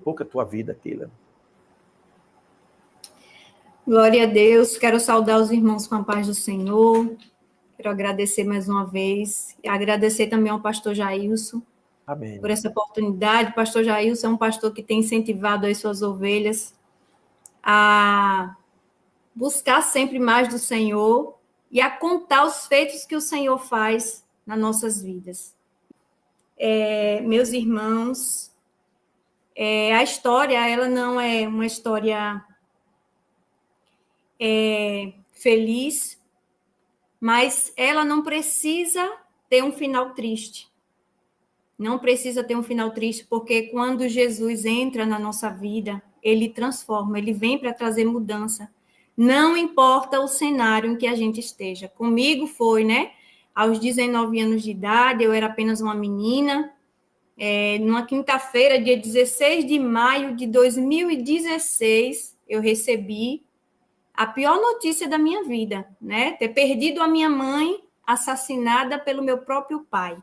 pouco a tua vida, Keila. Glória a Deus, quero saudar os irmãos com a paz do Senhor, quero agradecer mais uma vez, e agradecer também ao pastor Jailson, Amém. Por essa oportunidade. O pastor Jailson é um pastor que tem incentivado as suas ovelhas a buscar sempre mais do Senhor e a contar os feitos que o Senhor faz nas nossas vidas. Meus irmãos, a história, ela não é uma história feliz, mas ela não precisa ter um final triste. Não precisa ter um final triste, porque quando Jesus entra na nossa vida, ele transforma, ele vem para trazer mudança. Não importa o cenário em que a gente esteja. Comigo foi, né? Aos 19 anos de idade, eu era apenas uma menina. Numa quinta-feira, dia 16 de maio de 2016, eu recebi a pior notícia da minha vida, né? Ter perdido a minha mãe assassinada pelo meu próprio pai.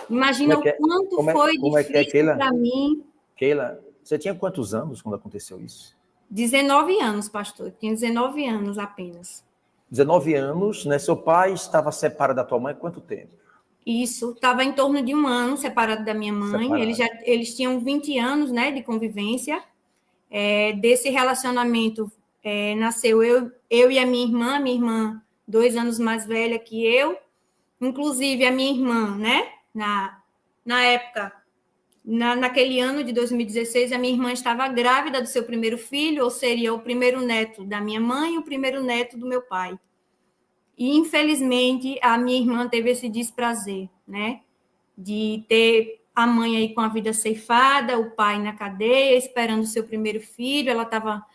Imagina o quanto foi difícil para mim. Keila, você tinha quantos anos quando aconteceu isso? 19 anos, pastor. Eu tinha 19 anos apenas. 19 anos, né? Seu pai estava separado da tua mãe há quanto tempo? Isso, estava em torno de 1 ano separado da minha mãe. Eles tinham 20 anos, né, de convivência. Desse relacionamento nasceu eu e a minha irmã 2 anos mais velha que eu. Inclusive, a minha irmã, né, na época, naquele ano de 2016, a minha irmã estava grávida do seu primeiro filho, ou seria o primeiro neto da minha mãe e o primeiro neto do meu pai. E, infelizmente, a minha irmã teve esse desprazer, né, de ter a mãe aí com a vida ceifada, o pai na cadeia, esperando o seu primeiro filho. Ela estava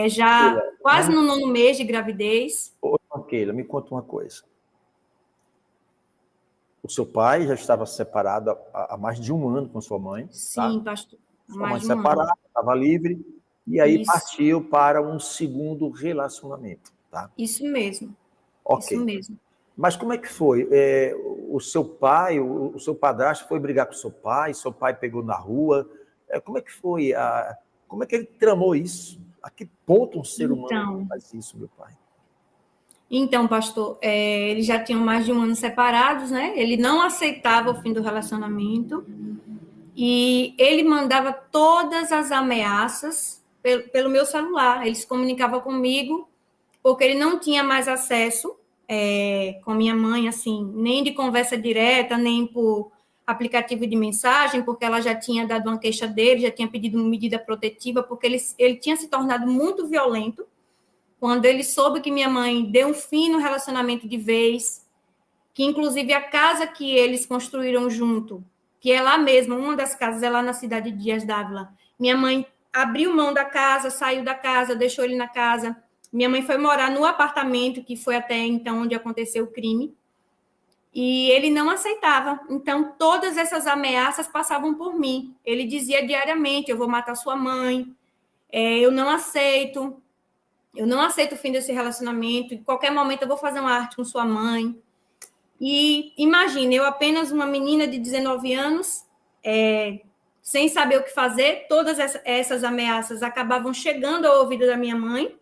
já Keila, quase no 9º mês de gravidez. Keila, me conta uma coisa. O seu pai já estava separado há mais de 1 ano com sua mãe. Sim, tá? pastor. Sua mãe separada, estava livre, e aí partiu para um segundo relacionamento. Tá? Isso mesmo. Ok. Isso mesmo. Mas como é que foi? O seu pai, o seu padrasto foi brigar com seu pai pegou na rua. Como é que foi? Como é que ele tramou isso? A que ponto um ser humano faz isso, meu pai? Então, pastor, eles já tinham mais de 1 ano separados, né? Ele não aceitava o fim do relacionamento e ele mandava todas as ameaças pelo meu celular. Ele se comunicava comigo porque ele não tinha mais acesso com minha mãe, assim, nem de conversa direta, nem por aplicativo de mensagem, porque ela já tinha dado uma queixa dele, já tinha pedido uma medida protetiva, porque ele tinha se tornado muito violento. Quando ele soube que minha mãe deu um fim no relacionamento de vez, que inclusive a casa que eles construíram junto, que é lá mesmo, uma das casas é lá na cidade de Dias d'Ávila, minha mãe abriu mão da casa, saiu da casa, deixou ele na casa. Minha mãe foi morar no apartamento, que foi até então onde aconteceu o crime, e ele não aceitava. Então, todas essas ameaças passavam por mim. Ele dizia diariamente: eu vou matar sua mãe, eu não aceito o fim desse relacionamento, em qualquer momento eu vou fazer uma arte com sua mãe. E imagine, eu apenas uma menina de 19 anos, sem saber o que fazer, todas essas ameaças acabavam chegando ao ouvido da minha mãe,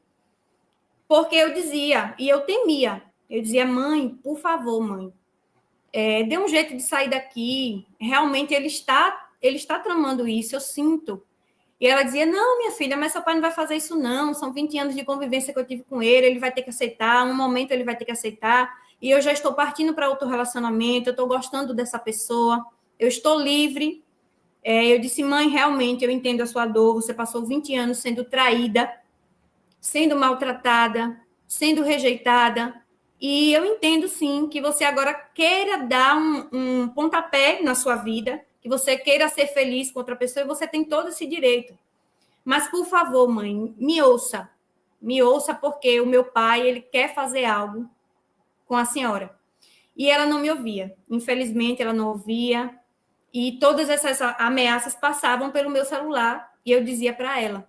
porque eu dizia, e eu temia, eu dizia: mãe, por favor, mãe, dê um jeito de sair daqui, realmente ele está tramando isso, eu sinto. E ela dizia: não, minha filha, mas seu pai não vai fazer isso não, são 20 anos de convivência que eu tive com ele vai ter que aceitar, um momento ele vai ter que aceitar, e eu já estou partindo para outro relacionamento, eu estou gostando dessa pessoa, eu estou livre. Eu disse: mãe, realmente, eu entendo a sua dor, você passou 20 anos sendo traída, sendo maltratada, sendo rejeitada, e eu entendo, sim, que você agora queira dar um pontapé na sua vida, que você queira ser feliz com outra pessoa, e você tem todo esse direito. Mas, por favor, mãe, me ouça, porque o meu pai, ele quer fazer algo com a senhora. E ela não me ouvia, infelizmente ela não ouvia, e todas essas ameaças passavam pelo meu celular, e eu dizia para ela.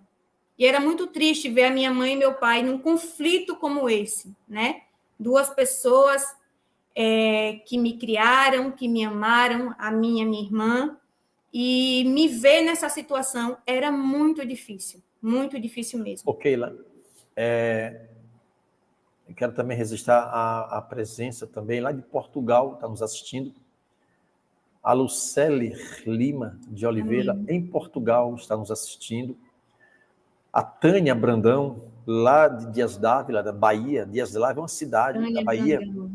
E era muito triste ver a minha mãe e meu pai num conflito como esse, né? 2 pessoas que me criaram, que me amaram, a minha irmã, E me ver nessa situação era muito difícil mesmo. Ô, Keila, eu quero também registrar a presença também lá de Portugal, está nos assistindo. A Lucelle Lima de Oliveira, Amém. em Portugal, está nos assistindo. A Tânia Brandão, lá de Dias Dávila, da Bahia. Dias Dávila é uma cidade Tânia da Bahia. Brandão.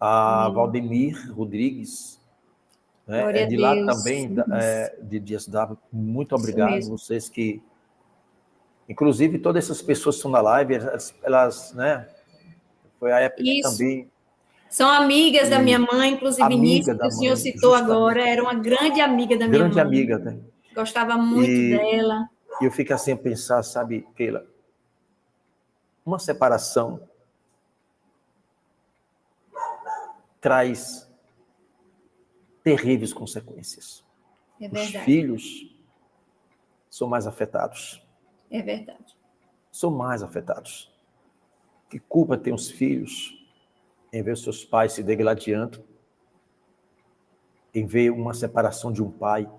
A Amém. Valdemir Rodrigues, né, Glória é a de lá Deus. também, de Dias Dávila. Muito Isso obrigado, mesmo. vocês que... Inclusive, todas essas pessoas que estão na live, elas, né, foi a época que Isso. também... São amigas da minha mãe, inclusive Amiga Nícia, que da o senhor mãe, citou justamente. agora, era uma grande amiga da minha Grande mãe. amiga, né? Gostava muito dela. E eu fico assim a pensar, sabe, Keila, uma separação traz terríveis consequências. É Os verdade. filhos são mais afetados. É verdade. São mais afetados. Que culpa tem os filhos em ver os seus pais se degladiando, em ver uma separação de um pai?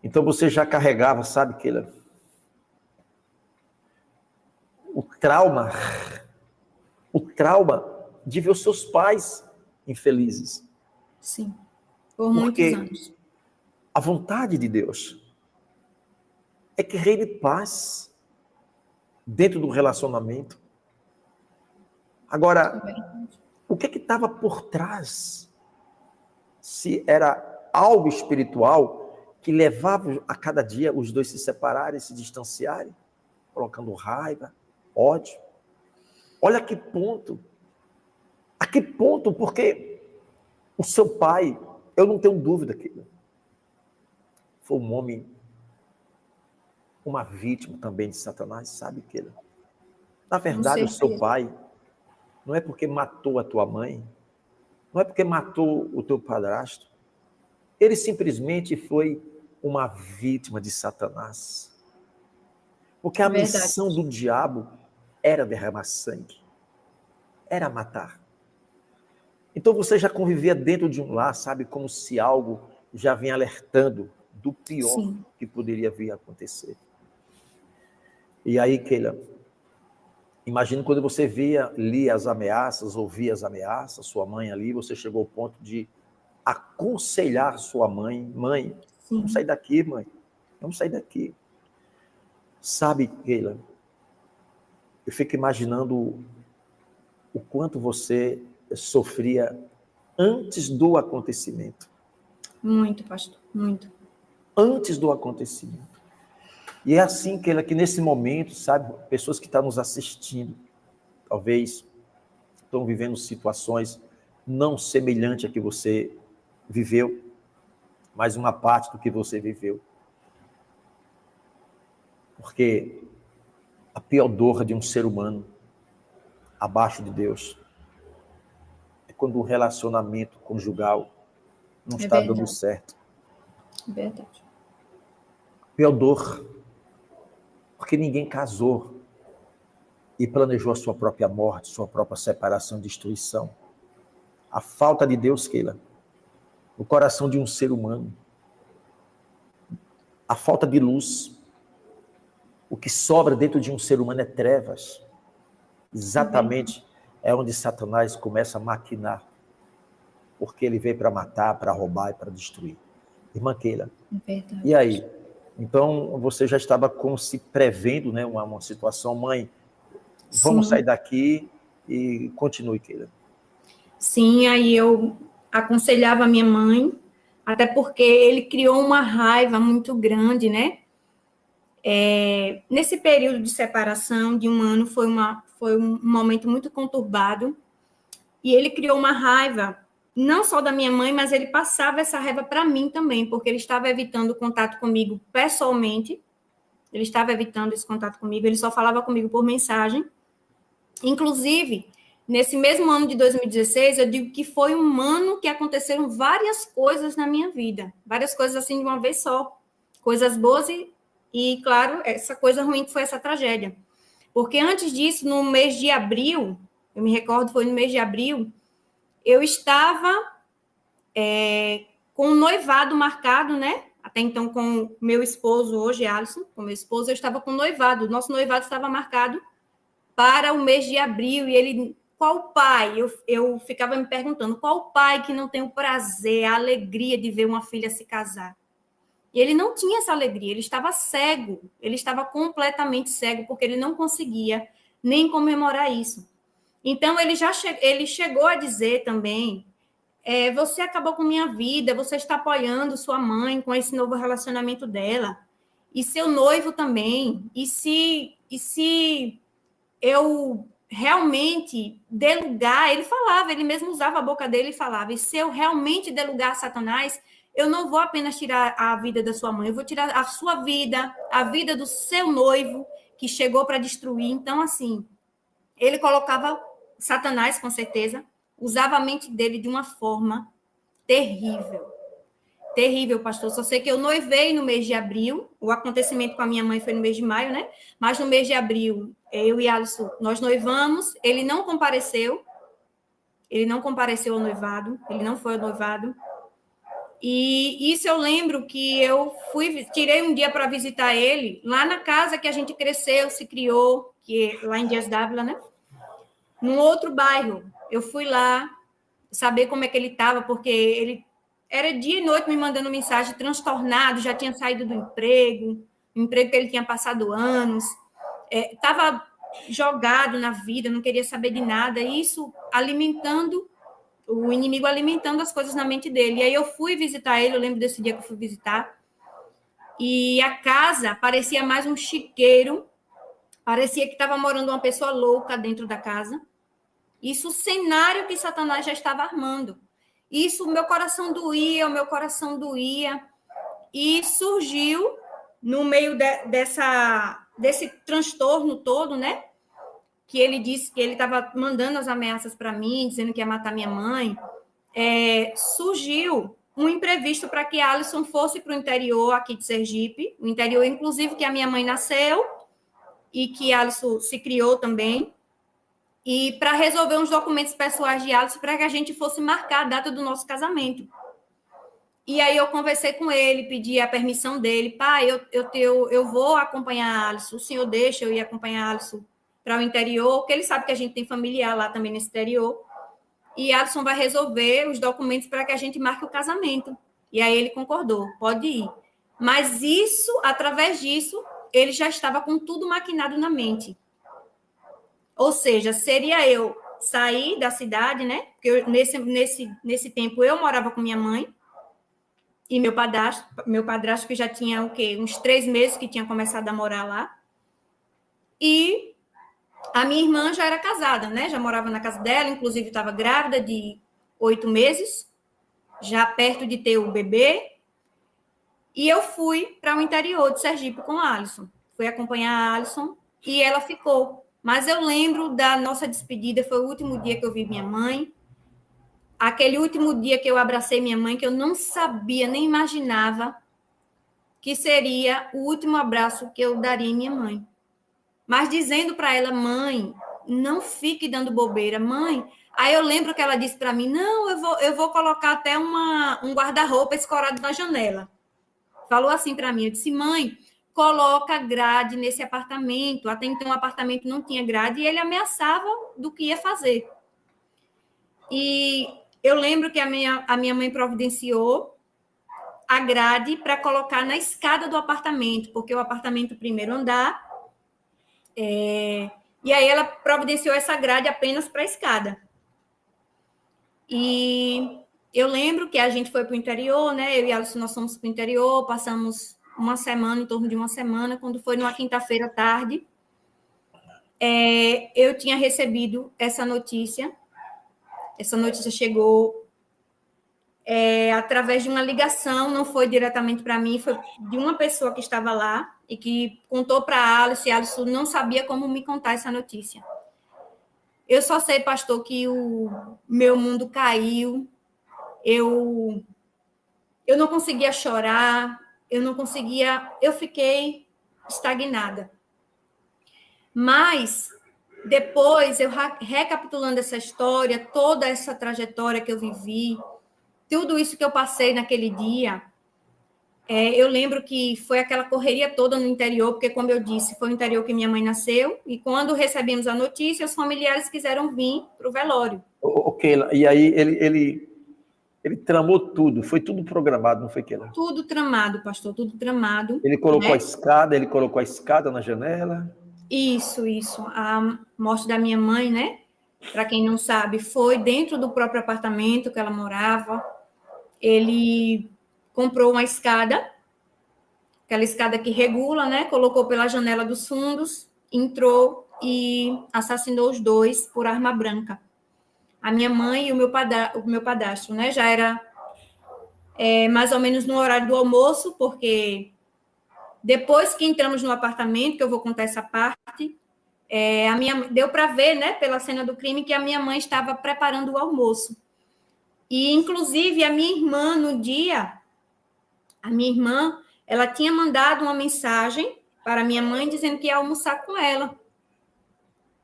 Então você já carregava, sabe, Keila, o trauma de ver os seus pais infelizes. Sim, por muitos anos. A vontade de Deus é que reine paz dentro do relacionamento. Agora, o que estava por trás? Se era algo espiritual que levava a cada dia os dois se separarem, se distanciarem, colocando raiva, ódio. Olha a que ponto, porque o seu pai, eu não tenho dúvida que foi um homem, uma vítima também de Satanás, sabe, Keila? Na verdade, o seu pai não é porque matou a tua mãe, não é porque matou o teu padrasto, ele simplesmente foi uma vítima de Satanás. Porque a missão do diabo era derramar sangue, era matar. Então você já convivia dentro de um lar, sabe, como se algo já vinha alertando do pior Sim. que poderia vir a acontecer. E aí, Keila, imagina quando você lia as ameaças, ouvia as ameaças, sua mãe ali, você chegou ao ponto de aconselhar sua mãe, Sim. Vamos sair daqui, mãe, vamos sair daqui. Sabe, Keila, eu fico imaginando o quanto você sofria antes do acontecimento. Muito, pastor, muito. Antes do acontecimento. E é assim, Keila, que nesse momento, sabe, pessoas que estão nos assistindo, talvez estão vivendo situações não semelhantes a que você viveu, mas uma parte do que você viveu. Porque a pior dor de um ser humano abaixo de Deus é quando o relacionamento conjugal não está dando certo. É verdade. A pior dor, porque ninguém casou e planejou a sua própria morte, sua própria separação e destruição. A falta de Deus, Keila, no coração de um ser humano, a falta de luz, o que sobra dentro de um ser humano é trevas. Exatamente é onde Satanás começa a maquinar, porque ele veio para matar, para roubar e para destruir. Irmã Keila, e aí? Então, você já estava se prevendo, né, uma situação, mãe, vamos sair daqui e continue, Keila. Sim, aí eu aconselhava a minha mãe, até porque ele criou uma raiva muito grande, né? Nesse período de separação de um ano, foi um momento muito conturbado, e ele criou uma raiva, não só da minha mãe, mas ele passava essa raiva para mim também, porque ele estava evitando o contato comigo pessoalmente, ele estava evitando esse contato comigo, ele só falava comigo por mensagem. Inclusive, nesse mesmo ano de 2016, eu digo que foi um ano que aconteceram várias coisas na minha vida, várias coisas assim de uma vez só, coisas boas e, claro, essa coisa ruim que foi essa tragédia. Porque antes disso, no mês de abril, eu me recordo, foi no mês de abril, eu estava com o noivado marcado, né? Até então, com meu esposo, hoje, Alisson, com meu esposo, eu estava com noivado. Nosso noivado estava marcado para o mês de abril. E ele, qual pai? Eu ficava me perguntando, qual pai que não tem o prazer, a alegria de ver uma filha se casar? E ele não tinha essa alegria, ele estava cego, ele estava completamente cego, porque ele não conseguia nem comemorar isso. Então, ele chegou a dizer também, você acabou com minha vida, você está apoiando sua mãe com esse novo relacionamento dela, e seu noivo também, e se eu realmente der lugar, ele falava, ele mesmo usava a boca dele e falava, e se eu realmente der lugar a Satanás, eu não vou apenas tirar a vida da sua mãe, eu vou tirar a sua vida, a vida do seu noivo, que chegou para destruir. Então, assim, ele colocava Satanás, com certeza, usava a mente dele de uma forma terrível. Terrível, pastor. Só sei que eu noivei no mês de abril. O acontecimento com a minha mãe foi no mês de maio, né? Mas no mês de abril, eu e Alisson, nós noivamos. Ele não compareceu. Ele não compareceu ao noivado. Ele não foi ao noivado. E isso eu lembro que eu tirei um dia para visitar ele, lá na casa que a gente cresceu, se criou, que é lá em Dias Dávila, né? Num outro bairro. Eu fui lá saber como é que ele estava, porque ele era dia e noite me mandando mensagem, transtornado, já tinha saído do emprego, um emprego que ele tinha passado anos, estava jogado na vida, não queria saber de nada, e isso alimentando, o inimigo alimentando as coisas na mente dele. E aí eu fui visitar ele, eu lembro desse dia que eu fui visitar, e a casa parecia mais um chiqueiro, parecia que estava morando uma pessoa louca dentro da casa. Isso, o cenário que Satanás já estava armando. Isso, o meu coração doía. E surgiu, no meio desse transtorno todo, né? Que ele disse que ele estava mandando as ameaças para mim, dizendo que ia matar minha mãe. Surgiu um imprevisto para que Alisson fosse para o interior aqui de Sergipe, o interior, inclusive, que a minha mãe nasceu e que Alisson se criou também. E para resolver uns documentos pessoais de Alisson para que a gente fosse marcar a data do nosso casamento. E aí eu conversei com ele, pedi a permissão dele. Pai, eu vou acompanhar Alisson, o senhor deixa eu ir acompanhar Alisson para o interior, porque ele sabe que a gente tem familiar lá também nesse interior. E Alisson vai resolver os documentos para que a gente marque o casamento. E aí ele concordou, pode ir. Mas isso, através disso, ele já estava com tudo maquinado na mente. Ou seja, seria eu sair da cidade, né? Porque nesse tempo eu morava com minha mãe e meu padrasto que já tinha o quê? Uns 3 meses que tinha começado a morar lá. E a minha irmã já era casada, né? Já morava na casa dela, inclusive estava grávida de 8 meses, já perto de ter o bebê. E eu fui para o interior de Sergipe com a Alisson. Fui acompanhar a Alisson e ela ficou. Mas eu lembro da nossa despedida, foi o último dia que eu vi minha mãe. Aquele último dia que eu abracei minha mãe, que eu não sabia, nem imaginava que seria o último abraço que eu daria em minha mãe. Mas dizendo para ela, mãe, não fique dando bobeira, mãe. Aí eu lembro que ela disse para mim, não, eu vou colocar até um guarda-roupa escorado na janela. Falou assim para mim, eu disse, mãe, coloca grade nesse apartamento. Até então o apartamento não tinha grade e ele ameaçava do que ia fazer. E eu lembro que a minha mãe providenciou a grade para colocar na escada do apartamento, porque o apartamento primeiro andar, e aí ela providenciou essa grade apenas para a escada. E eu lembro que a gente foi para o interior, né? Eu e Alisson, nós fomos para o interior, passamos uma semana, em torno de uma semana, quando foi numa quinta-feira à tarde, eu tinha recebido essa notícia. Essa notícia chegou através de uma ligação, não foi diretamente para mim, foi de uma pessoa que estava lá e que contou para a Alice, e a Alice não sabia como me contar essa notícia. Eu só sei, pastor, que o meu mundo caiu, eu não conseguia chorar, eu fiquei estagnada. Mas, depois, eu recapitulando essa história, toda essa trajetória que eu vivi, tudo isso que eu passei naquele dia, eu lembro que foi aquela correria toda no interior, porque, como eu disse, foi no interior que minha mãe nasceu, e quando recebemos a notícia, os familiares quiseram vir para o velório. Keila, e aí ele tramou tudo, foi tudo programado, não foi, Keila? Tudo tramado, pastor, tudo tramado. Ele colocou né? ele colocou a escada na janela. Isso. A morte da minha mãe, né? Para quem não sabe, foi dentro do próprio apartamento que ela morava. Ele comprou uma escada, aquela escada que regula, né? Colocou pela janela dos fundos, entrou e assassinou os dois por arma branca. A minha mãe e o meu padrasto, né? Já era mais ou menos no horário do almoço, porque depois que entramos no apartamento, que eu vou contar essa parte, deu para ver, né, pela cena do crime, que a minha mãe estava preparando o almoço. E, inclusive, a minha irmã, no dia, ela tinha mandado uma mensagem para a minha mãe dizendo que ia almoçar com ela.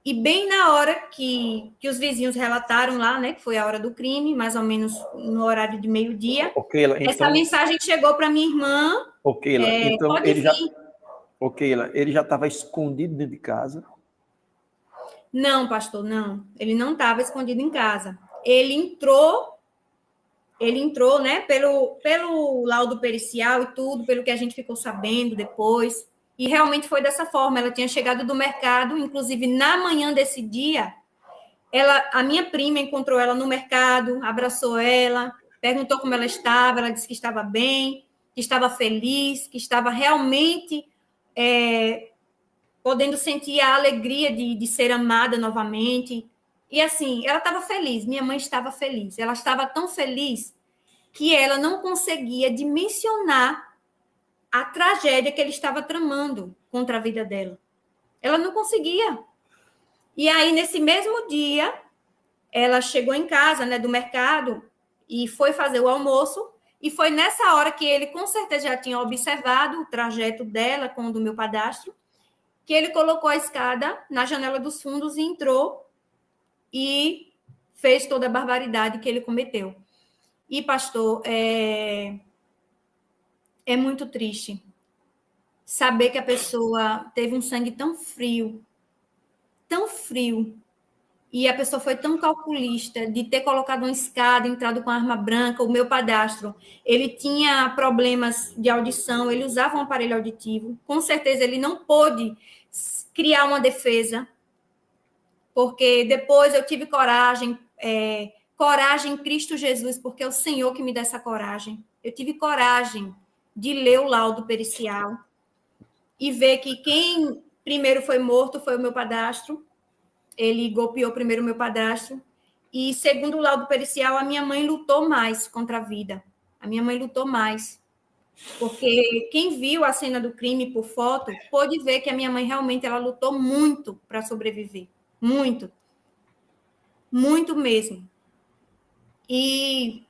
E bem na hora que os vizinhos relataram lá, né, que foi a hora do crime, mais ou menos no horário de meio-dia, essa mensagem chegou para minha irmã. Então pode vir. Ele já estava escondido dentro de casa? Não, pastor, não. Ele não estava escondido em casa. Ele entrou, né, pelo laudo pericial e tudo, pelo que a gente ficou sabendo depois. E realmente foi dessa forma. Ela tinha chegado do mercado, inclusive na manhã desse dia, a minha prima encontrou ela no mercado, abraçou ela, perguntou como ela estava, ela disse que estava bem, que estava feliz, que estava realmente podendo sentir a alegria de ser amada novamente. E assim, ela estava feliz, minha mãe estava feliz. Ela estava tão feliz que ela não conseguia dimensionar a tragédia que ele estava tramando contra a vida dela. Ela não conseguia. E aí, nesse mesmo dia, ela chegou em casa, né, do mercado, e foi fazer o almoço, e foi nessa hora que ele, com certeza, já tinha observado o trajeto dela com o do meu padrasto, que ele colocou a escada na janela dos fundos e entrou e fez toda a barbaridade que ele cometeu. E, pastor, é muito triste saber que a pessoa teve um sangue tão frio, e a pessoa foi tão calculista de ter colocado uma escada, entrado com arma branca. O meu padrasto, ele tinha problemas de audição, ele usava um aparelho auditivo. Com certeza ele não pôde criar uma defesa, porque depois eu tive coragem em Cristo Jesus, porque é o Senhor que me dá essa coragem. Eu tive coragem de ler o laudo pericial e ver que quem primeiro foi morto foi o meu padrasto. Ele golpeou primeiro o meu padrasto. E, segundo o laudo pericial, a minha mãe lutou mais contra a vida. A minha mãe lutou mais. Porque quem viu a cena do crime por foto pôde ver que a minha mãe realmente ela lutou muito para sobreviver. Muito. Muito mesmo. E,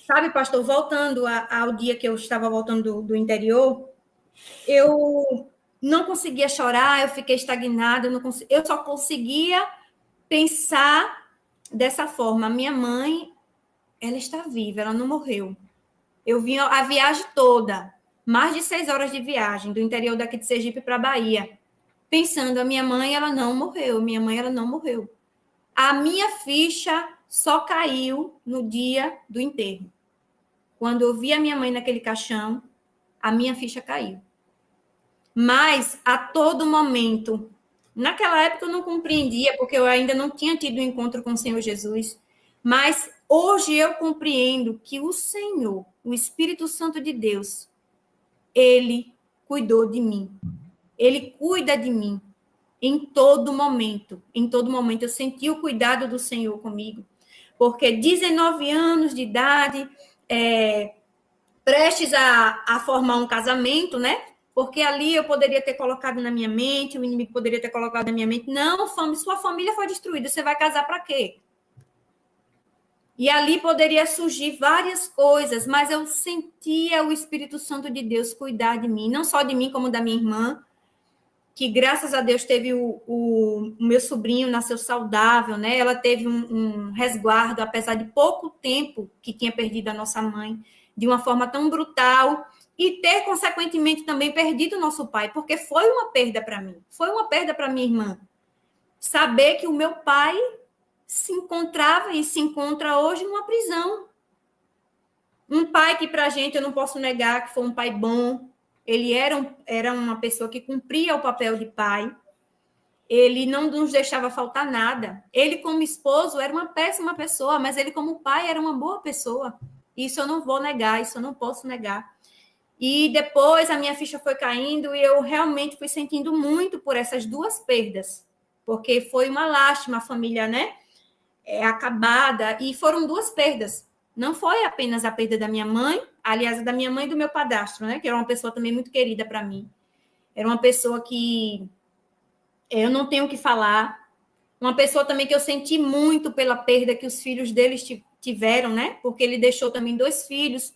sabe, pastor, voltando ao dia que eu estava voltando do interior, eu não conseguia chorar, eu fiquei estagnada, eu só conseguia pensar dessa forma. A minha mãe, ela está viva, ela não morreu. Eu vim a viagem toda, mais de 6 horas de viagem, do interior daqui de Sergipe para Bahia, pensando, a minha mãe, ela não morreu, minha mãe, ela não morreu. A minha ficha só caiu no dia do enterro. Quando eu vi a minha mãe naquele caixão, a minha ficha caiu. Mas, a todo momento, naquela época eu não compreendia, porque eu ainda não tinha tido um encontro com o Senhor Jesus, mas hoje eu compreendo que o Senhor, o Espírito Santo de Deus, ele cuidou de mim. Ele cuida de mim em todo momento. Em todo momento eu senti o cuidado do Senhor comigo. Porque 19 anos de idade, prestes a formar um casamento, né? Porque ali eu poderia ter colocado na minha mente, o inimigo poderia ter colocado na minha mente, não, sua família foi destruída, você vai casar para quê? E ali poderia surgir várias coisas, mas eu sentia o Espírito Santo de Deus cuidar de mim, não só de mim, como da minha irmã. que graças a Deus teve o meu sobrinho, nasceu saudável, né? Ela teve um resguardo, apesar de pouco tempo que tinha perdido a nossa mãe, de uma forma tão brutal, e ter, consequentemente, também perdido o nosso pai, porque foi uma perda para mim, foi uma perda para minha irmã. Saber que o meu pai se encontrava e se encontra hoje numa prisão. Um pai que, para a gente, eu não posso negar que foi um pai bom. Ele era uma pessoa que cumpria o papel de pai. Ele não nos deixava faltar nada. Ele, como esposo, era uma péssima pessoa, mas ele, como pai, era uma boa pessoa. Isso eu não vou negar, isso eu não posso negar. E depois a minha ficha foi caindo e eu realmente fui sentindo muito por essas duas perdas, porque foi uma lástima a família, né? Acabada, e foram duas perdas. Não foi apenas a perda da minha mãe, aliás, da minha mãe e do meu padrasto, né? Que era uma pessoa também muito querida para mim. Era uma pessoa que eu não tenho o que falar. Uma pessoa também que eu senti muito pela perda que os filhos deles tiveram, né? Porque ele deixou também dois filhos,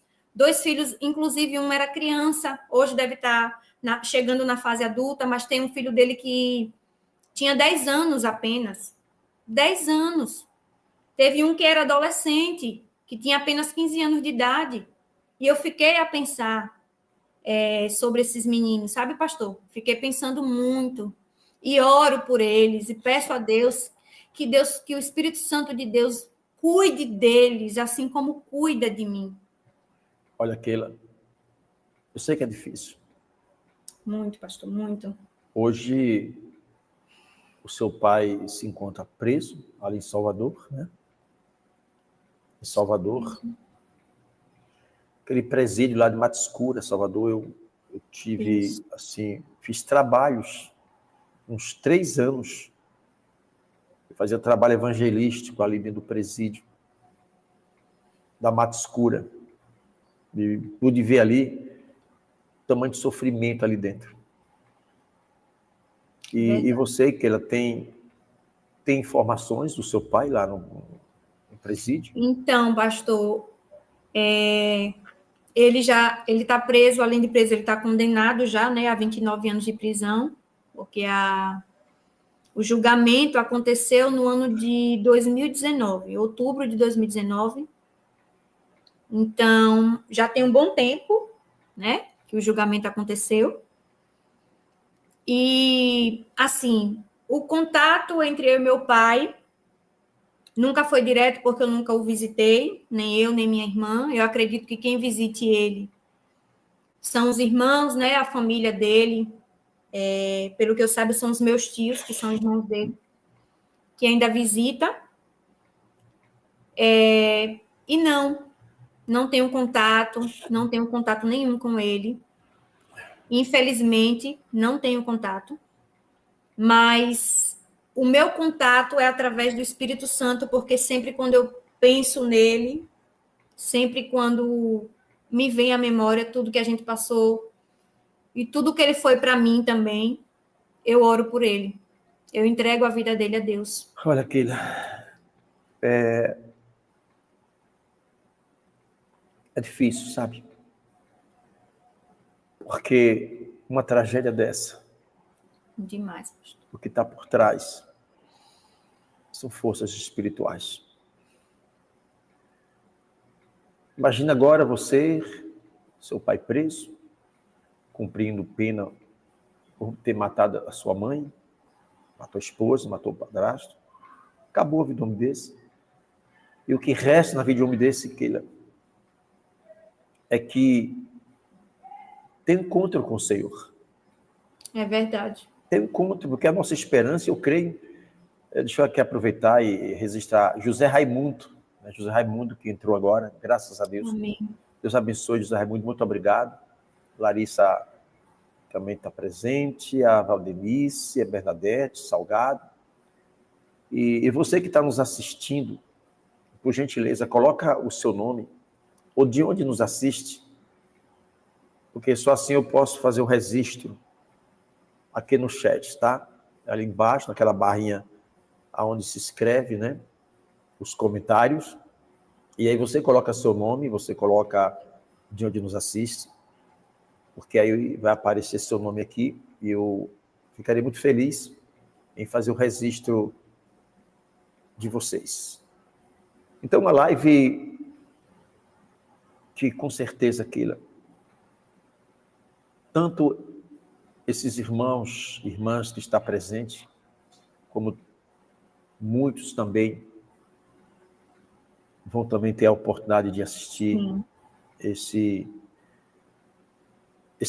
inclusive um era criança, hoje deve estar chegando na fase adulta, mas tem um filho dele que tinha 10 anos apenas. 10 anos. Teve um que era adolescente, que tinha apenas 15 anos de idade. E eu fiquei a pensar sobre esses meninos, sabe, pastor? Fiquei pensando muito. E oro por eles, e peço a Deus, que o Espírito Santo de Deus cuide deles, assim como cuida de mim. Olha, Keila, eu sei que é difícil. Muito, pastor, muito. Hoje, o seu pai se encontra preso ali em Salvador, né? Em Salvador. Aquele presídio lá de Mata Escura, Salvador, eu tive, isso, assim, fiz trabalhos, uns 3 anos. Eu fazia trabalho evangelístico ali dentro do presídio da Mata Escura. E pude ver ali o tamanho de sofrimento ali dentro. E você, que ela tem informações do seu pai lá no presídio? Então, pastor, ele está preso, além de preso, ele está condenado já, né, a 29 anos de prisão, porque o julgamento aconteceu no ano de 2019, outubro de 2019. Então, já tem um bom tempo, né, que o julgamento aconteceu. E, assim, o contato entre eu e meu pai nunca foi direto, porque eu nunca o visitei, nem eu, nem minha irmã. Eu acredito que quem visite ele são os irmãos, né, a família dele. Pelo que eu saiba, são os meus tios, que são irmãos dele, que ainda visita. E não tenho contato nenhum com ele. Infelizmente, não tenho contato. Mas o meu contato é através do Espírito Santo, porque sempre quando eu penso nele, sempre quando me vem à memória tudo que a gente passou e tudo que ele foi para mim também, eu oro por ele. Eu entrego a vida dele a Deus. Olha, Keila, é difícil, sabe? Porque uma tragédia dessa, demais, pastor, o que está por trás são forças espirituais. Imagina agora você, seu pai preso, cumprindo pena por ter matado a sua mãe, matou a esposa, matou o padrasto. Acabou a vida de um homem desse. E o que resta na vida de um homem desse, Keila, é que tem encontro com o Senhor. É verdade. Tem encontro, porque a nossa esperança, eu creio, deixa eu aqui aproveitar e registrar José Raimundo, né? José Raimundo que entrou agora, graças a Deus. Amém. Deus abençoe José Raimundo, muito obrigado. Larissa também está presente, a Valdenice, a Bernadette, Salgado. E você que está nos assistindo, por gentileza, coloca o seu nome, ou de onde nos assiste, porque só assim eu posso fazer o registro aqui no chat, tá? Ali embaixo, naquela barrinha onde se escreve, né? Os comentários. E aí você coloca seu nome, você coloca de onde nos assiste, porque aí vai aparecer seu nome aqui e eu Ficaria muito feliz em fazer o registro de vocês. Então, uma live que, com certeza, Keila, tanto esses irmãos, irmãs que estão presentes, como muitos também vão também ter a oportunidade de assistir esse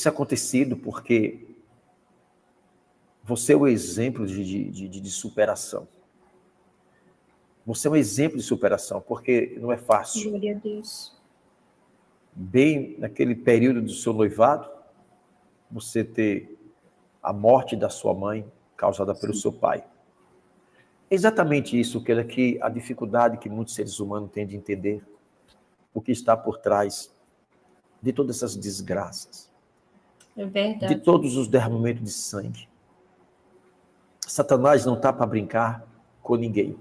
acontecido, porque você é o exemplo de superação. Você é um exemplo de superação, porque não é fácil. Glória a Deus. Bem naquele período do seu noivado, você ter a morte da sua mãe causada pelo seu pai. É exatamente isso que a dificuldade que muitos seres humanos têm de entender o que está por trás de todas essas desgraças. É verdade. De todos os derramamentos de sangue. Satanás não está para brincar com ninguém.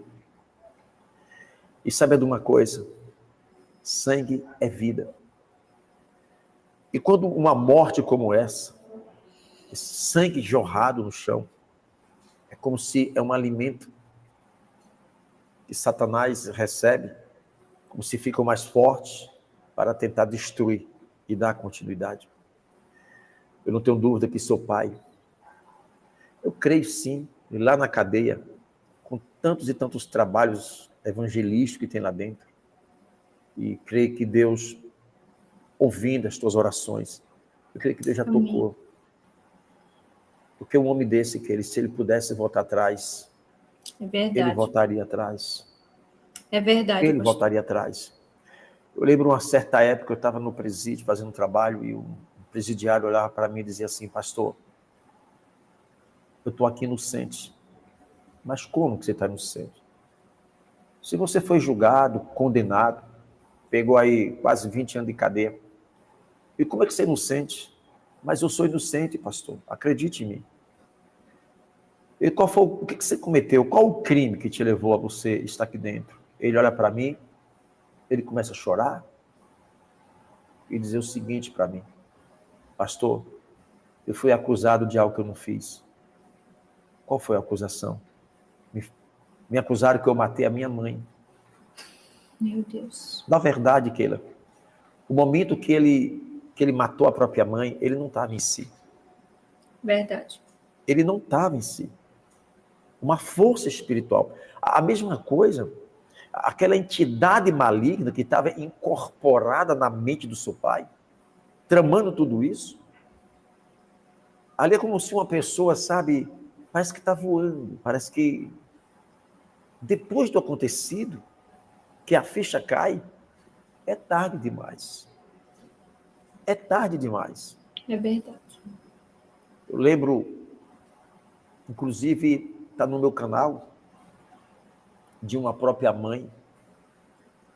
E saiba de uma coisa, sangue é vida. E quando uma morte como esse sangue jorrado no chão, é como se é um alimento que Satanás recebe, como se ficam mais fortes para tentar destruir e dar continuidade. Eu não tenho dúvida que seu pai, eu creio sim, e lá na cadeia, com tantos e tantos trabalhos evangelísticos que tem lá dentro, e creio que Deus, ouvindo as tuas orações, eu creio que Deus já tocou. Porque um homem desse, que se ele pudesse voltar atrás, é verdade. Ele voltaria atrás. É verdade. Ele voltaria atrás. Eu lembro uma certa época, eu estava no presídio fazendo um trabalho e um presidiário olhava para mim e dizia assim: pastor, eu estou aqui inocente. Mas como que você está inocente? Se você foi julgado, condenado, pegou aí quase 20 anos de cadeia, e como é que você é inocente? Mas eu sou inocente, pastor, acredite em mim. E o que você cometeu? Qual o crime que te levou a você estar aqui dentro? Ele olha para mim, ele começa a chorar e dizer o seguinte para mim: pastor, eu fui acusado de algo que eu não fiz. Qual foi a acusação? Me acusaram que eu matei a minha mãe. Meu Deus. Na verdade, Keila, o momento que ele matou a própria mãe, ele não estava em si. Verdade. Ele não estava em si. Uma força espiritual. A mesma coisa, aquela entidade maligna que estava incorporada na mente do seu pai, tramando tudo isso. Ali é como se uma pessoa, sabe, parece que está voando, parece que depois do acontecido, que a ficha cai, é tarde demais. É tarde demais. É verdade. Eu lembro, inclusive, está no meu canal, de uma própria mãe,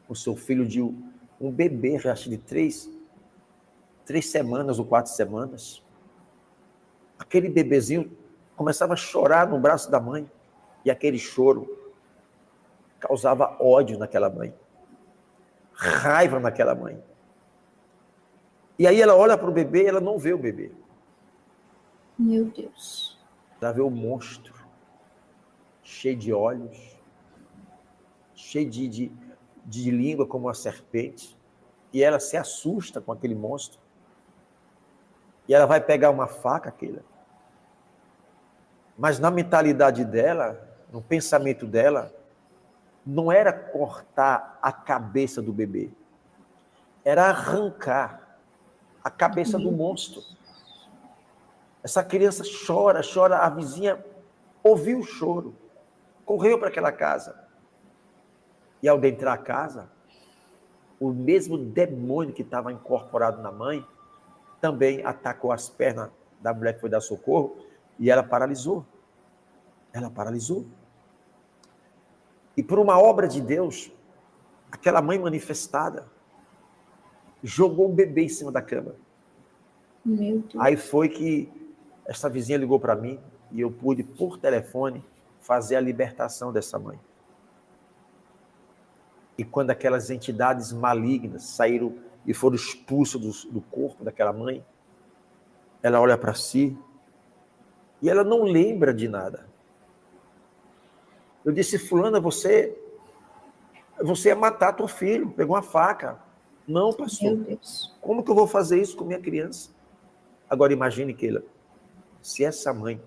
o seu filho de um bebê, acho de 3 semanas ou 4 semanas. Aquele bebezinho começava a chorar no braço da mãe, e aquele choro causava ódio naquela mãe, raiva naquela mãe. E aí ela olha para o bebê e ela não vê o bebê. Meu Deus. Ela vê o monstro, cheio de olhos, cheio de língua como uma serpente, e ela se assusta com aquele monstro. E ela vai pegar uma faca, Keila. Mas na mentalidade dela, no pensamento dela, não era cortar a cabeça do bebê, era arrancar a cabeça do monstro. Essa criança chora, a vizinha ouviu o choro, correu para aquela casa. E ao entrar a casa, o mesmo demônio que estava incorporado na mãe, também atacou as pernas da mulher que foi dar socorro, e ela paralisou. Ela paralisou. E por uma obra de Deus, aquela mãe manifestada jogou um bebê em cima da cama. Meu Deus. Aí foi que essa vizinha ligou para mim e eu pude, por telefone, fazer a libertação dessa mãe. E quando aquelas entidades malignas saíram e foram expulsas do corpo daquela mãe, ela olha para si E ela não lembra de nada. Eu disse, fulana, você ia matar teu filho, pegou uma faca. Não, pastor. Meu Deus. Como que eu vou fazer isso com minha criança? Agora imagine, Keila, se essa mãe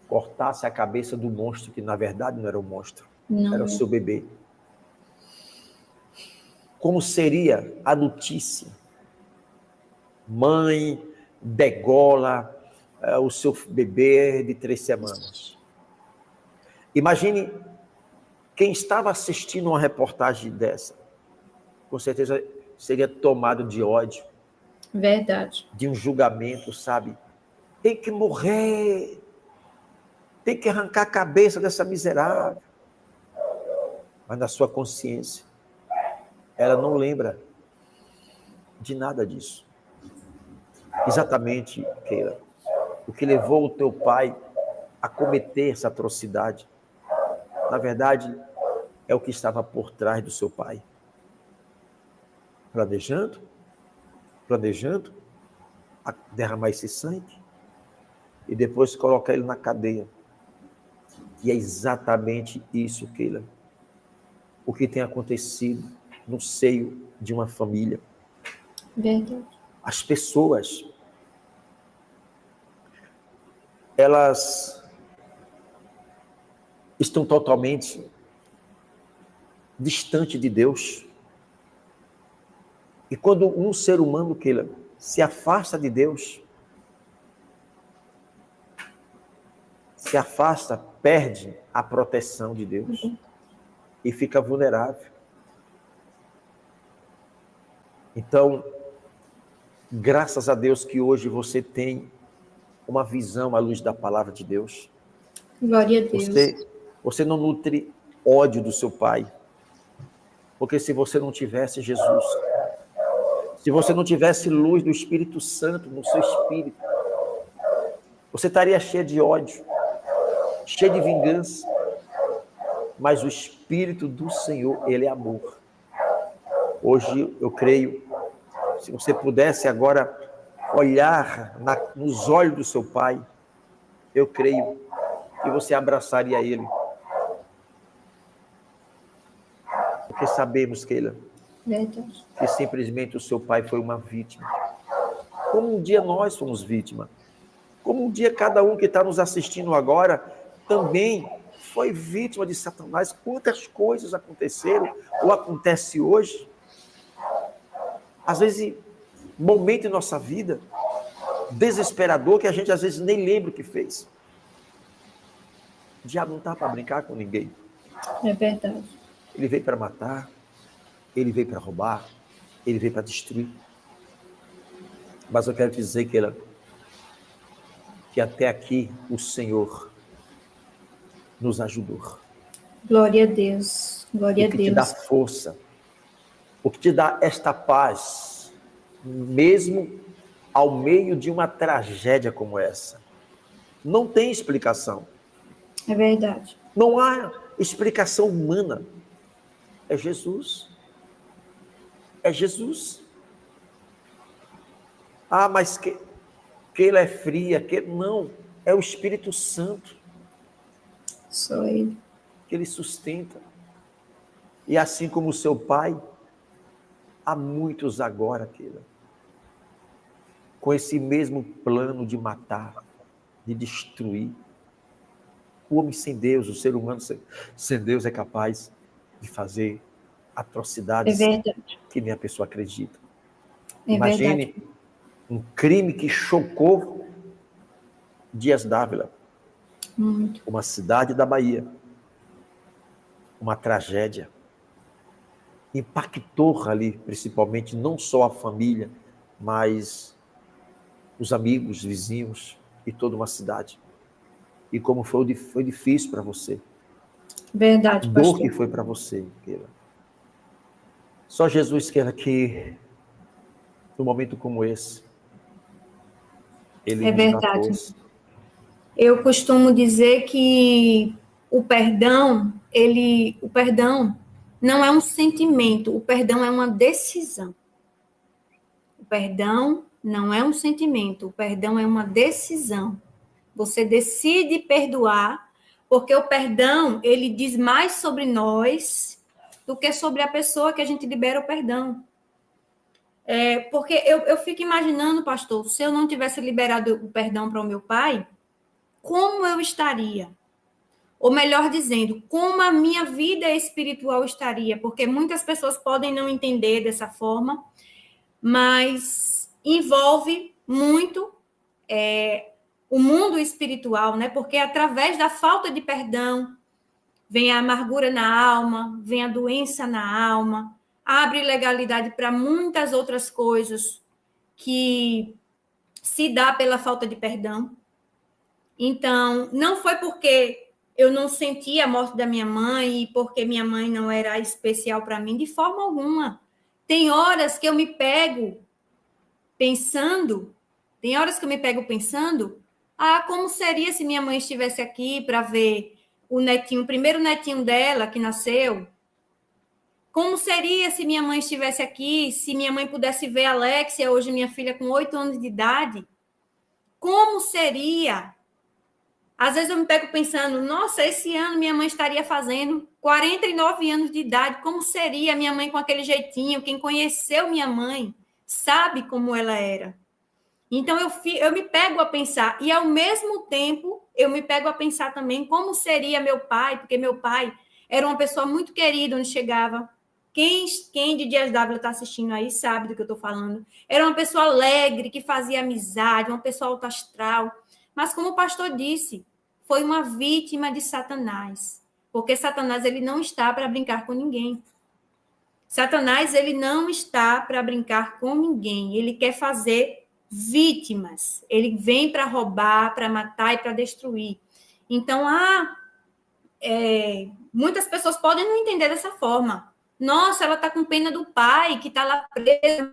cortasse a cabeça do monstro, que na verdade não era um monstro, Não era o é. seu bebê. Como seria a notícia? Mãe degola o seu bebê de 3 semanas. Imagine quem estava assistindo uma reportagem dessa. Com certeza seria tomado de ódio. Verdade. De um julgamento, sabe? Tem que morrer. Tem que arrancar a cabeça dessa miserável. Mas na sua consciência, ela não lembra de nada disso. Exatamente, Keila, o que levou o teu pai a cometer essa atrocidade, na verdade, é o que estava por trás do seu pai. Planejando a derramar esse sangue e depois colocar ele na cadeia. E é exatamente isso, Keila, o que tem acontecido no seio de uma família. Verdade. As pessoas, elas estão totalmente distantes de Deus. E quando um ser humano, Keila, se afasta de Deus, se afasta, perde a proteção de Deus e fica vulnerável. Então, graças a Deus que hoje você tem uma visão à luz da palavra de Deus. Glória a Deus. Você não nutre ódio do seu pai. Porque se você não tivesse Jesus, se você não tivesse luz do Espírito Santo no seu espírito, você estaria cheio de ódio, cheio de vingança. Mas o Espírito do Senhor, ele é amor. Hoje eu creio, se você pudesse agora olhar nos olhos do seu pai, eu creio que você abraçaria ele. Porque sabemos, Keila, que simplesmente o seu pai foi uma vítima. Como um dia nós fomos vítima. Como um dia cada um que está nos assistindo agora também foi vítima de Satanás. Quantas coisas aconteceram ou acontece hoje. Às vezes, momento em nossa vida, desesperador, que a gente às vezes nem lembra o que fez. O diabo não está para brincar com ninguém. É verdade. Ele veio para matar, ele veio para roubar, ele veio para destruir. Mas eu quero te dizer que até aqui o Senhor nos ajudou. Glória a Deus. Glória a Deus. O que te dá força, o que te dá esta paz, mesmo ao meio de uma tragédia como essa. Não tem explicação. É verdade. Não há explicação humana. É Jesus. É Jesus. Ah, mas que ele é fria. Não, é o Espírito Santo. Só ele. Que ele sustenta. E assim como o seu pai, há muitos agora, Keila, com esse mesmo plano de matar, de destruir. O homem sem Deus, o ser humano sem Deus é capaz de fazer atrocidades que nem a pessoa acredita. Imagine verdade. Um crime que chocou Dias Dávila, uma cidade da Bahia, uma tragédia. Impactou ali, principalmente, não só a família, mas os amigos, vizinhos e toda uma cidade. E como foi difícil para você. Verdade, a dor pastor. Que foi para você, Keila. Só Jesus quer que, num momento como esse, Ele nos dá força. Eu costumo dizer que o perdão não é um sentimento, o perdão é uma decisão. O perdão não é um sentimento, o perdão é uma decisão. Você decide perdoar, porque o perdão, ele diz mais sobre nós do que sobre a pessoa que a gente libera o perdão. Porque eu fico imaginando, pastor, se eu não tivesse liberado o perdão para o meu pai, como eu estaria? Ou melhor dizendo, como a minha vida espiritual estaria? Porque muitas pessoas podem não entender dessa forma, mas envolve muito o mundo espiritual, né? Porque através da falta de perdão vem a amargura na alma, vem a doença na alma, abre legalidade para muitas outras coisas que se dá pela falta de perdão. Então, não foi porque eu não senti a morte da minha mãe e porque minha mãe não era especial para mim, de forma alguma. Tem horas que eu me pego pensando, como seria se minha mãe estivesse aqui para ver o primeiro netinho dela que nasceu? Como seria se minha mãe estivesse aqui, se minha mãe pudesse ver a Alexia, hoje minha filha com 8 anos de idade? Como seria? Às vezes eu me pego pensando, nossa, esse ano minha mãe estaria fazendo 49 anos de idade, como seria minha mãe com aquele jeitinho? Quem conheceu minha mãe sabe como ela era. Então eu me pego a pensar, e ao mesmo tempo eu me pego a pensar também como seria meu pai, porque meu pai era uma pessoa muito querida onde chegava. Quem de Dias Dávila está assistindo aí sabe do que eu estou falando. Era uma pessoa alegre, que fazia amizade, uma pessoa alto astral. Mas como o pastor disse, foi uma vítima de Satanás. Porque Satanás ele não está para brincar com ninguém. Satanás ele não está para brincar com ninguém. Ele quer fazer vítimas. Ele vem para roubar, para matar e para destruir. Então, muitas pessoas podem não entender dessa forma. Nossa, ela está com pena do pai, que está lá preso,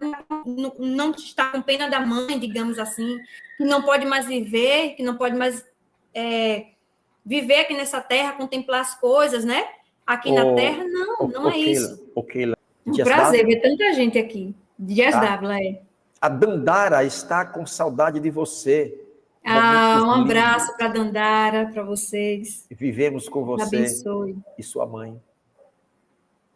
não está com pena da mãe, digamos assim, que não pode mais viver, que não pode mais viver aqui nessa terra, contemplar as coisas, né? Aqui na terra, não é isso. Um prazer ver tanta gente aqui. Dias Dávila, A Dandara está com saudade de você. Um abraço para a Dandara, para vocês. Vivemos com você abençoe. E sua mãe.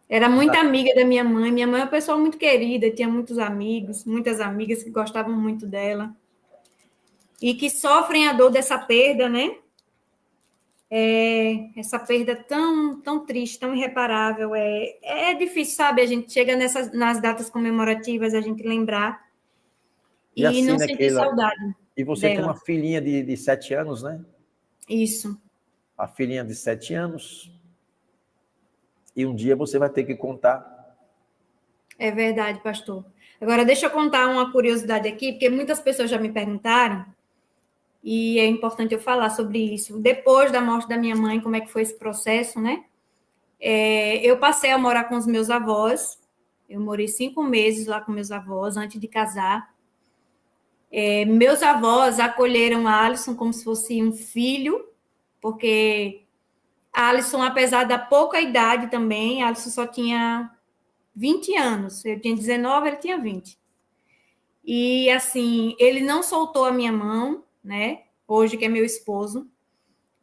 Era muito amiga da minha mãe. Minha mãe é uma pessoa muito querida, tinha muitos amigos, muitas amigas que gostavam muito dela. E que sofrem a dor dessa perda, né? Essa perda tão triste, tão irreparável. É difícil, sabe? A gente chega nas datas comemorativas, a gente lembrar e assim, não sentir saudade. E você dela. Tem uma filhinha de 7 anos, né? Isso. A filhinha de 7 anos. E um dia você vai ter que contar. É verdade, pastor. Agora, deixa eu contar uma curiosidade aqui, porque muitas pessoas já me perguntaram, e é importante eu falar sobre isso. Depois da morte da minha mãe, como é que foi esse processo, né? Eu passei a morar com os meus avós. Eu morei 5 meses lá com meus avós, antes de casar. Meus avós acolheram a Alisson como se fosse um filho, porque a Alisson, apesar da pouca idade também, a Alisson só tinha 20 anos. Eu tinha 19, ele tinha 20. E, assim, ele não soltou a minha mão, né? Hoje, que é meu esposo.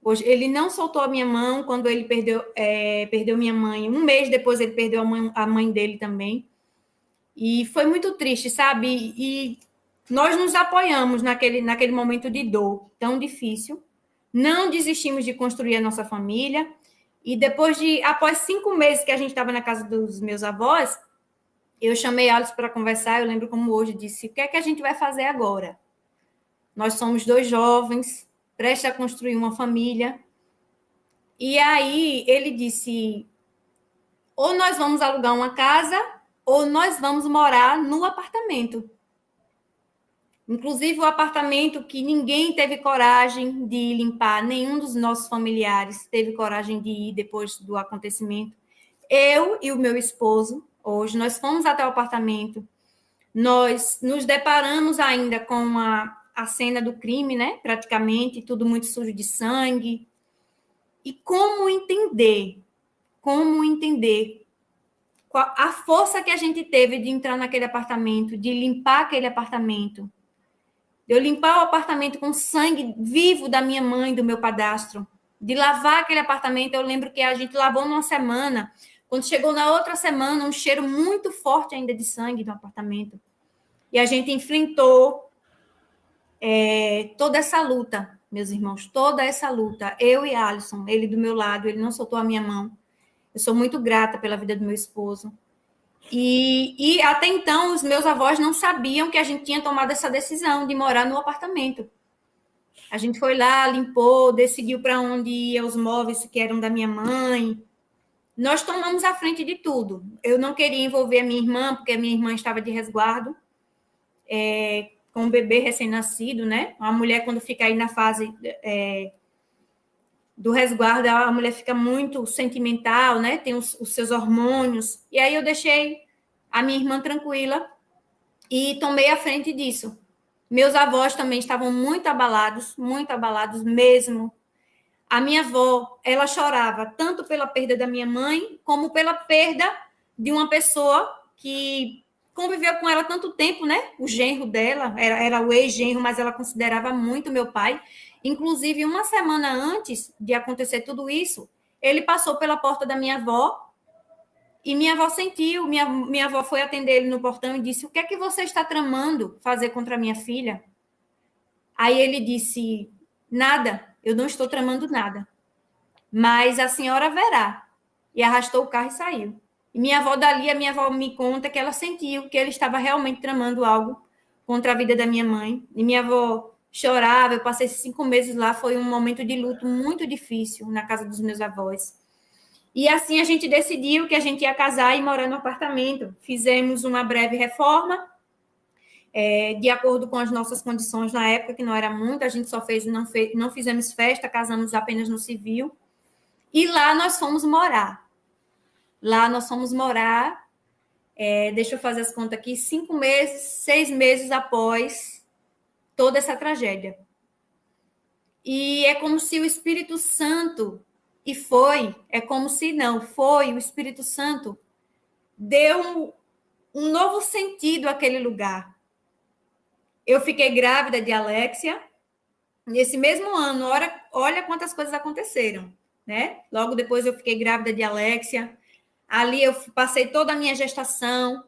Hoje, ele não soltou a minha mão quando ele perdeu minha mãe. Um mês depois, ele perdeu a mãe dele também. E foi muito triste, sabe? E nós nos apoiamos naquele momento de dor tão difícil. Não desistimos de construir a nossa família. E após 5 meses que a gente estava na casa dos meus avós, eu chamei Alisson para conversar. Eu lembro como hoje, disse: o que é que a gente vai fazer agora? Nós somos 2 jovens, prestes a construir uma família. E aí ele disse: ou nós vamos alugar uma casa, ou nós vamos morar no apartamento. Inclusive o apartamento que ninguém teve coragem de limpar, nenhum dos nossos familiares teve coragem de ir depois do acontecimento. Eu e o meu esposo, hoje, nós fomos até o apartamento, nós nos deparamos ainda com a cena do crime, né? Praticamente, tudo muito sujo de sangue. E como entender a força que a gente teve de entrar naquele apartamento, de limpar aquele apartamento, de eu limpar o apartamento com sangue vivo da minha mãe, do meu padrasto, de lavar aquele apartamento. Eu lembro que a gente lavou numa semana, quando chegou na outra semana, um cheiro muito forte ainda de sangue no apartamento. E a gente enfrentou toda essa luta, meus irmãos, toda essa luta. Eu e Alisson, ele do meu lado, ele não soltou a minha mão. Eu sou muito grata pela vida do meu esposo. E até então, os meus avós não sabiam que a gente tinha tomado essa decisão de morar no apartamento. A gente foi lá, limpou, decidiu para onde ia os móveis que eram da minha mãe. Nós tomamos a frente de tudo. Eu não queria envolver a minha irmã, porque a minha irmã estava de resguardo, com um bebê recém-nascido, né? A mulher, quando fica aí na fase do resguardo, a mulher fica muito sentimental, né? Tem os seus hormônios. E aí eu deixei a minha irmã tranquila e tomei a frente disso. Meus avós também estavam muito abalados mesmo. A minha avó, ela chorava tanto pela perda da minha mãe, como pela perda de uma pessoa que conviveu com ela tanto tempo, né? O genro dela, era o ex-genro, mas ela considerava muito meu pai. Inclusive, uma semana antes de acontecer tudo isso, ele passou pela porta da minha avó e minha avó sentiu, minha avó foi atender ele no portão e disse: o que é que você está tramando fazer contra a minha filha? Aí ele disse: nada, eu não estou tramando nada, mas a senhora verá. E arrastou o carro e saiu. E minha avó me conta que ela sentiu que ele estava realmente tramando algo contra a vida da minha mãe. E minha avó chorava, eu passei 5 meses lá, foi um momento de luto muito difícil na casa dos meus avós. E assim a gente decidiu que a gente ia casar e morar no apartamento. Fizemos uma breve reforma, de acordo com as nossas condições na época, que não era muito, a gente só não fizemos festa, casamos apenas no civil. E lá nós fomos morar. Deixa eu fazer as contas aqui, 5 meses, 6 meses após toda essa tragédia. E é como se o Espírito Santo, o Espírito Santo deu um novo sentido àquele lugar. Eu fiquei grávida de Alexia nesse mesmo ano. Olha quantas coisas aconteceram, né? Logo depois eu fiquei grávida de Alexia. Ali eu passei toda a minha gestação.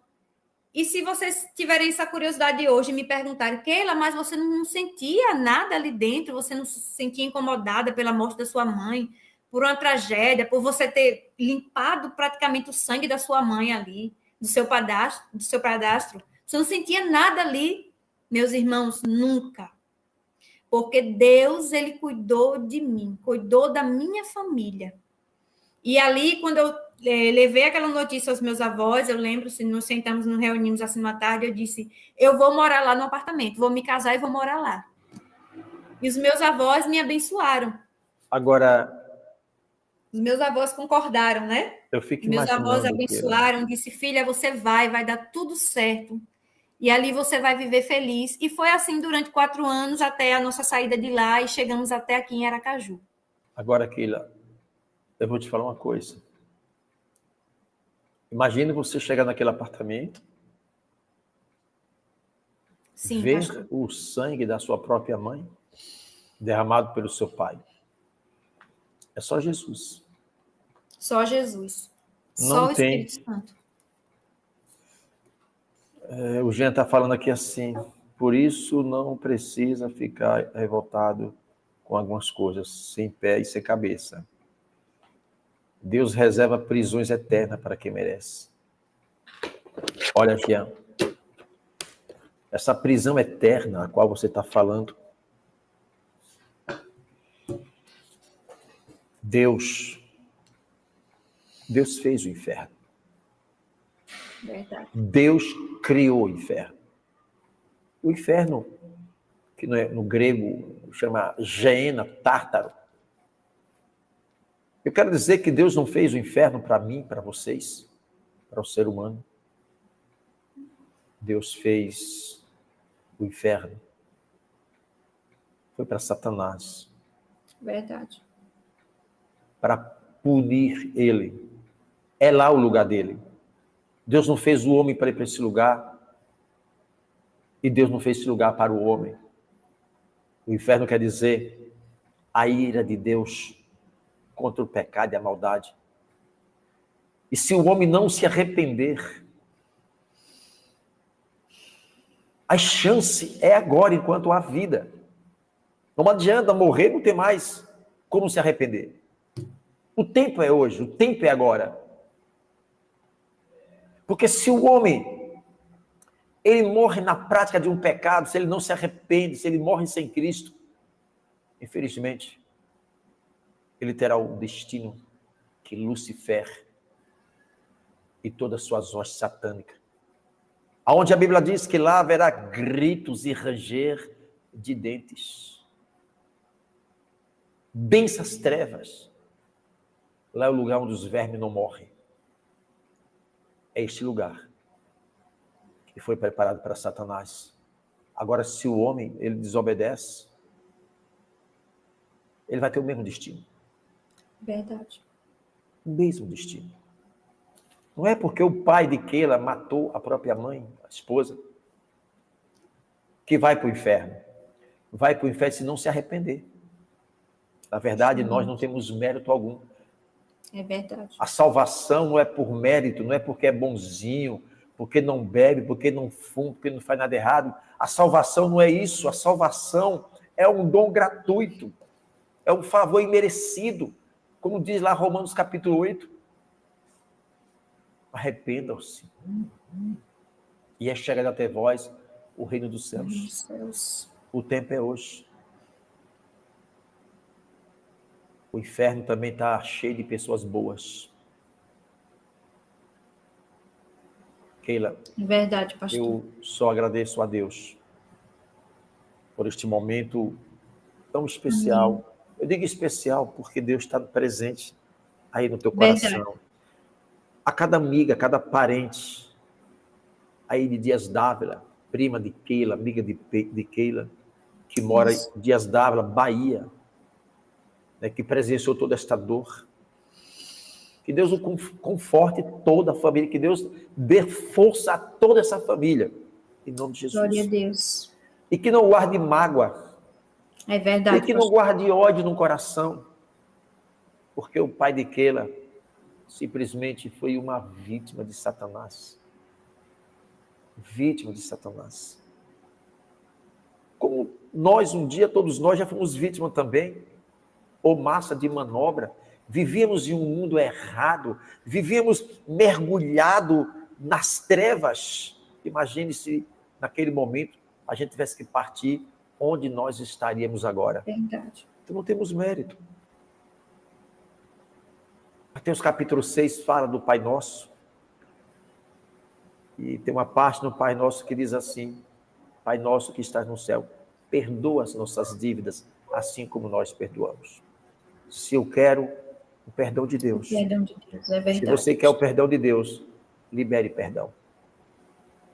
E se vocês tiverem essa curiosidade hoje e me perguntarem: Keila, mas você não sentia nada ali dentro? Você não se sentia incomodada pela morte da sua mãe, por uma tragédia, por você ter limpado praticamente o sangue da sua mãe ali, do seu padrasto? Você não sentia nada ali? Meus irmãos, nunca. Porque Deus, ele cuidou de mim, cuidou da minha família. E ali, quando eu levei aquela notícia aos meus avós, eu lembro, se nos sentamos, nos reunimos assim uma tarde, eu disse: eu vou morar lá no apartamento, vou me casar e vou morar lá. E os meus avós me abençoaram. Agora, os meus avós concordaram, né? Eu fico meus imaginando. Meus avós abençoaram, disse: filha, você vai dar tudo certo. E ali você vai viver feliz. E foi assim durante 4 anos, até a nossa saída de lá, e chegamos até aqui em Aracaju. Agora, Keila, eu vou te falar uma coisa. Imagine você chegar naquele apartamento, sim, ver pastor, o sangue da sua própria mãe derramado pelo seu pai. É só Jesus. Só Jesus. Não só o tem. Espírito Santo. O Jean está falando aqui assim: por isso não precisa ficar revoltado com algumas coisas, sem pé e sem cabeça. Deus reserva prisões eternas para quem merece. Olha, Jean, essa prisão eterna a qual você está falando, Deus fez o inferno. Verdade. Deus criou o inferno. O inferno, que no grego chama Geena, Tártaro. Eu quero dizer que Deus não fez o inferno para mim, para vocês, para o ser humano. Deus fez o inferno. Foi para Satanás. Verdade. Para punir ele. É lá o lugar dele. Deus não fez o homem para ir para esse lugar. E Deus não fez esse lugar para o homem. O inferno quer dizer a ira de Deus contra o pecado e a maldade. E se o homem não se arrepender, a chance é agora, enquanto há vida. Não adianta morrer, não tem mais como se arrepender. O tempo é hoje, o tempo é agora. Porque se o homem, ele morre na prática de um pecado, se ele não se arrepende, se ele morre sem Cristo, infelizmente, ele terá o destino que Lúcifer e todas as suas hostes satânicas, aonde a Bíblia diz que lá haverá gritos e ranger de dentes. Densas trevas. Lá é o lugar onde os vermes não morrem. É este lugar que foi preparado para Satanás. Agora, se o homem, ele desobedece, ele vai ter o mesmo destino. Verdade. O mesmo destino. Não é porque o pai de Keila matou a própria mãe, a esposa, que vai para o inferno. Vai para o inferno se não se arrepender. Na verdade, nós não temos mérito algum. É verdade. A salvação não é por mérito, não é porque é bonzinho, porque não bebe, porque não fuma, porque não faz nada errado. A salvação não é isso. A salvação é um dom gratuito. É um favor imerecido. Como diz lá Romanos capítulo 8. Arrependam-se. E é chegado até vós o reino dos céus. O tempo é hoje. O inferno também está cheio de pessoas boas. Keila, Verdade, pastor. eu só agradeço a Deus por este momento tão especial. Eu digo especial porque Deus está presente aí no teu coração. Verdade. A cada amiga, a cada parente aí de Dias Dávila, prima de Keila, amiga de Keila, que mora em Dias Dávila, Bahia, né, que presenciou toda esta dor. Que Deus o conforte toda a família, que Deus dê força a toda essa família, em nome de Jesus. Glória a Deus. E que não guarde mágoa. É verdade, E que não guarde ódio no coração. Porque o pai de Keila simplesmente foi uma vítima de Satanás. Vítima de Satanás. Como nós, um dia, todos nós já fomos vítimas também, ou massa de manobra, vivíamos em um mundo errado, vivíamos mergulhado nas trevas. Imagine se, naquele momento, a gente tivesse que partir, onde nós estaríamos agora. Verdade. Então não temos mérito. Mateus capítulo 6 fala do Pai Nosso. E tem uma parte no Pai Nosso que diz assim: Pai Nosso que estás no céu, perdoa as nossas dívidas, assim como nós perdoamos. Se eu quero o perdão de Deus, O perdão de Deus, é verdade. se você quer o perdão de Deus, libere perdão.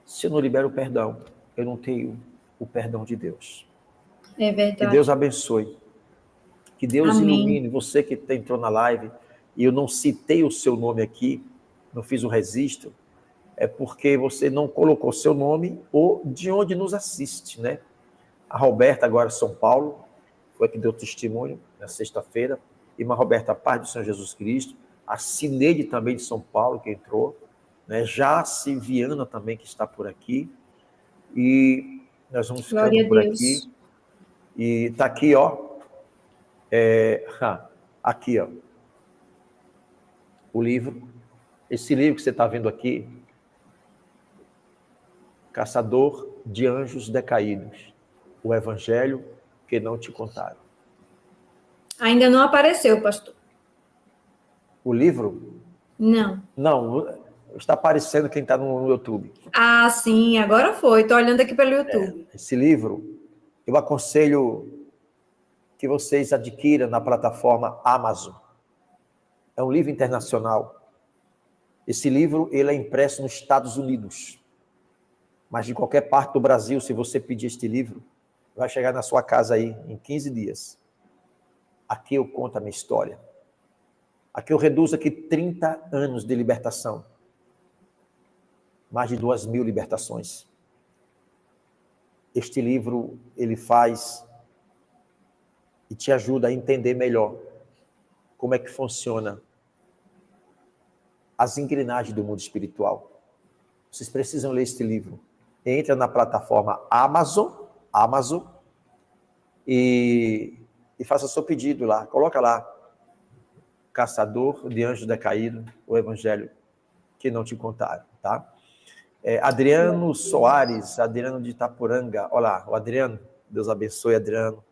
Se eu não libero o perdão, eu não tenho o perdão de Deus. É verdade. Que Deus abençoe. Que Deus Amém. ilumine você que entrou na live, e eu não citei o seu nome aqui, não fiz o registro, é porque você não colocou seu nome ou de onde nos assiste, né? A Roberta, agora São Paulo, foi que deu testemunho na sexta-feira. Irmã Roberta, paz do Senhor Jesus Cristo. A Cineide também de São Paulo, que entrou. Né? Jace Viana também, que está por aqui. E nós vamos ficando Glória a por Deus. aqui. E está aqui, ó. Aqui, ó. O livro. Esse livro que você está vendo aqui, Caçador de Anjos Decaídos. O Evangelho que não te contaram. Ainda não apareceu, pastor. O livro? Não. Não, está aparecendo quem está no YouTube. Ah, sim, agora foi. Estou olhando aqui pelo YouTube. Esse livro, eu aconselho que vocês adquiram na plataforma Amazon. É um livro internacional. Esse livro, ele é impresso nos Estados Unidos. Mas de qualquer parte do Brasil, se você pedir este livro, vai chegar na sua casa aí em 15 dias. Aqui eu conto a minha história. Aqui eu reduzo aqui 30 anos de libertação. Mais de 2.000 libertações. Este livro, ele faz e te ajuda a entender melhor como é que funciona as engrenagens do mundo espiritual. Vocês precisam ler este livro. Entra na plataforma Amazon e faça seu pedido lá. Coloca lá, Caçador de Anjos Decaídos, o Evangelho que não te contaram, tá? Adriano Soares, Adriano de Itapuranga. Olá, o Adriano, Deus abençoe, Adriano.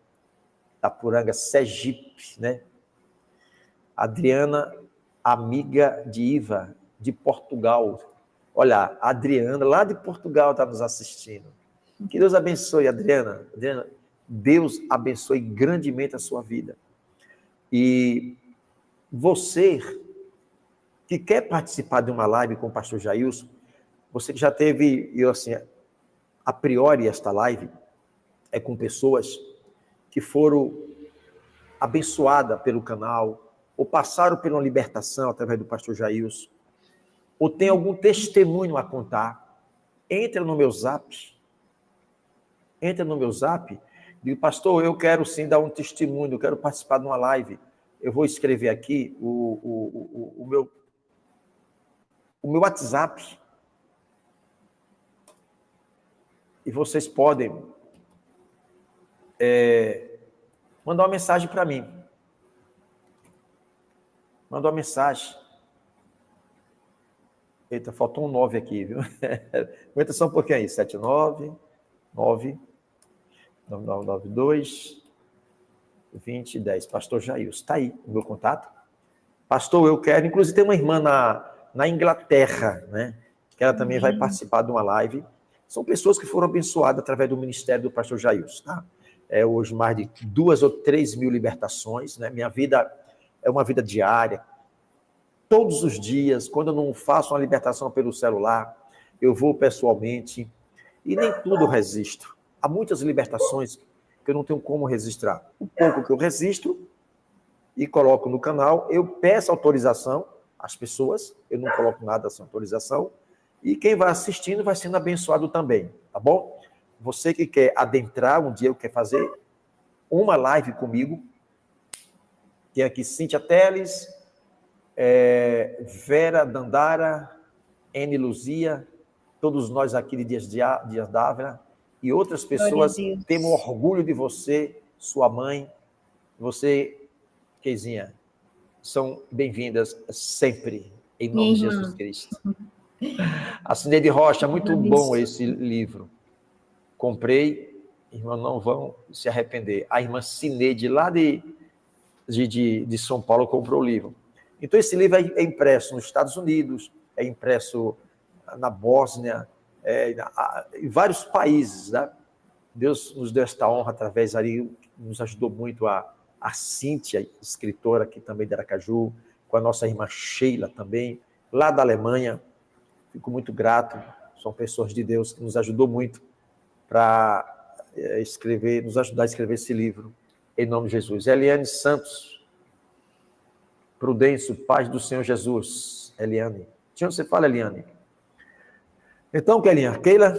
Itapuranga, Sergipe, né? Adriana, amiga de Iva, de Portugal. Olha, a Adriana, lá de Portugal, está nos assistindo. Que Deus abençoe, Adriana. Adriana, Deus abençoe grandemente a sua vida. E você que quer participar de uma live com o pastor Jailson, você que já teve, a priori esta live é com pessoas que foram abençoadas pelo canal, ou passaram por uma libertação através do pastor Jailson, ou tem algum testemunho a contar, entra no meu zap, diz, pastor, eu quero sim dar um testemunho, eu quero participar de uma live, eu vou escrever aqui o meu WhatsApp, e vocês podem mandar uma mensagem para mim. Manda uma mensagem. Eita, faltou um 9 aqui, viu? Aguenta só um pouquinho aí. 79992 2010. Pastor Jailson. Está aí o meu contato. Pastor, eu quero... Inclusive, tem uma irmã na Inglaterra, né? Que ela também vai participar de uma live. São pessoas que foram abençoadas através do ministério do pastor Jailson, tá? Hoje mais de 2 ou 3 mil libertações, né? Minha vida é uma vida diária. Todos os dias, quando eu não faço uma libertação pelo celular, eu vou pessoalmente e nem tudo eu registro. Há muitas libertações que eu não tenho como registrar. O pouco que eu registro e coloco no canal, eu peço autorização às pessoas, eu não coloco nada sem autorização, e quem vai assistindo vai sendo abençoado também, tá bom? Você que quer adentrar um dia, quer fazer uma live comigo, tem aqui Cíntia Teles, Vera Dandara, N. Luzia, todos nós aqui de Dias Dávila, e outras pessoas temos orgulho de você, sua mãe, você, Keizinha, são bem-vindas sempre, em nome de Jesus Cristo. A Cineide Rocha, muito bom esse livro. Comprei, irmãos não vão se arrepender. A irmã Cineide, lá de São Paulo, comprou o livro. Então, esse livro é impresso nos Estados Unidos, é impresso na Bósnia, em vários países, né? Deus nos deu esta honra através ali, nos ajudou muito a Cíntia, escritora aqui também de Aracaju, com a nossa irmã Sheila também, lá da Alemanha. Fico muito grato, são pessoas de Deus que nos ajudou muito para nos ajudar a escrever esse livro, em nome de Jesus. Eliane Santos, Prudêncio, paz do Senhor Jesus. Eliane. De onde você fala, Eliane? Então, Keila,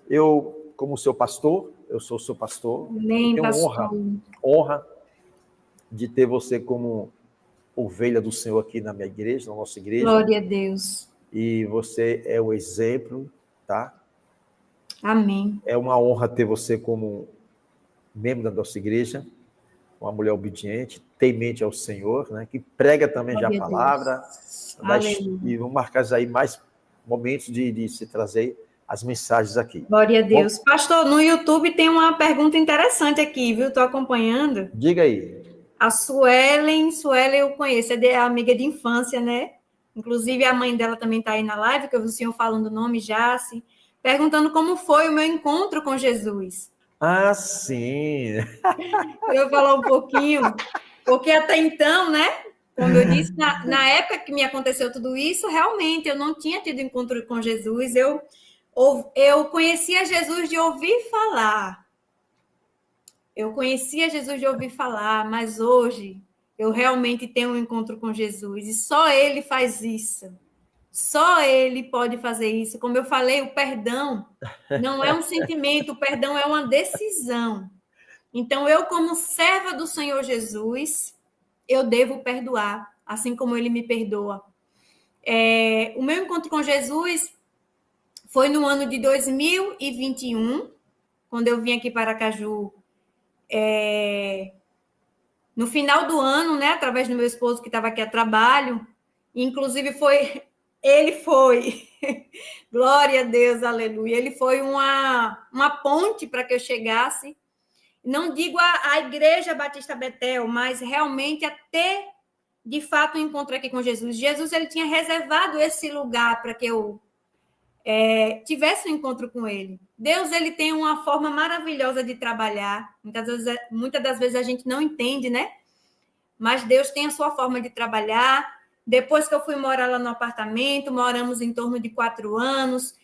eu, como seu pastor, eu sou seu pastor. Amém, eu tenho honra de ter você como ovelha do Senhor aqui na minha igreja, na nossa igreja. Glória a Deus. E você é o exemplo, tá? Amém. É uma honra ter você como membro da nossa igreja, uma mulher obediente, temente ao Senhor, né? Que prega também já a palavra. E vamos marcar aí mais momentos de se trazer as mensagens aqui. Glória a Deus. Bom, pastor, no YouTube tem uma pergunta interessante aqui, viu? Estou acompanhando. Diga aí. A Suelen eu conheço, é amiga de infância, né? Inclusive, a mãe dela também está aí na live, que eu vi o senhor falando o nome, Jace, perguntando como foi o meu encontro com Jesus. Ah, sim. Eu vou falar um pouquinho, porque até então, né? Como eu disse, na época que me aconteceu tudo isso, realmente eu não tinha tido encontro com Jesus. Eu conhecia Jesus de ouvir falar. Mas hoje eu realmente tenho um encontro com Jesus e só Ele faz isso. Só Ele pode fazer isso. Como eu falei, o perdão não é um sentimento, o perdão é uma decisão. Então, eu, como serva do Senhor Jesus, eu devo perdoar, assim como ele me perdoa. O meu encontro com Jesus foi no ano de 2021, quando eu vim aqui para Aracaju, no final do ano, né, através do meu esposo que estava aqui a trabalho, inclusive ele foi, glória a Deus, aleluia, ele foi uma ponte para que eu chegasse, não digo a Igreja Batista Betel, mas realmente a ter, de fato, um encontro aqui com Jesus. Jesus, ele tinha reservado esse lugar para que eu tivesse um encontro com ele. Deus, ele tem uma forma maravilhosa de trabalhar. Muitas das vezes a gente não entende, né? Mas Deus tem a sua forma de trabalhar. Depois que eu fui morar lá no apartamento, moramos em torno de 4 anos.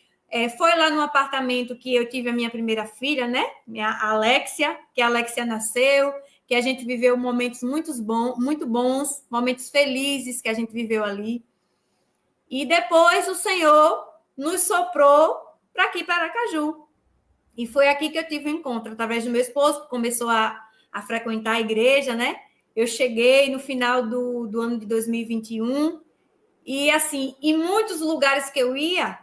Foi lá no apartamento que eu tive a minha primeira filha, né? Minha Alexia, que a Alexia nasceu, que a gente viveu momentos muito bons, momentos felizes que a gente viveu ali. E depois o Senhor nos soprou para aqui, para Aracaju. E foi aqui que eu tive um encontro, através do meu esposo, que começou a frequentar a igreja, né? Eu cheguei no final do ano de 2021 e, assim, em muitos lugares que eu ia,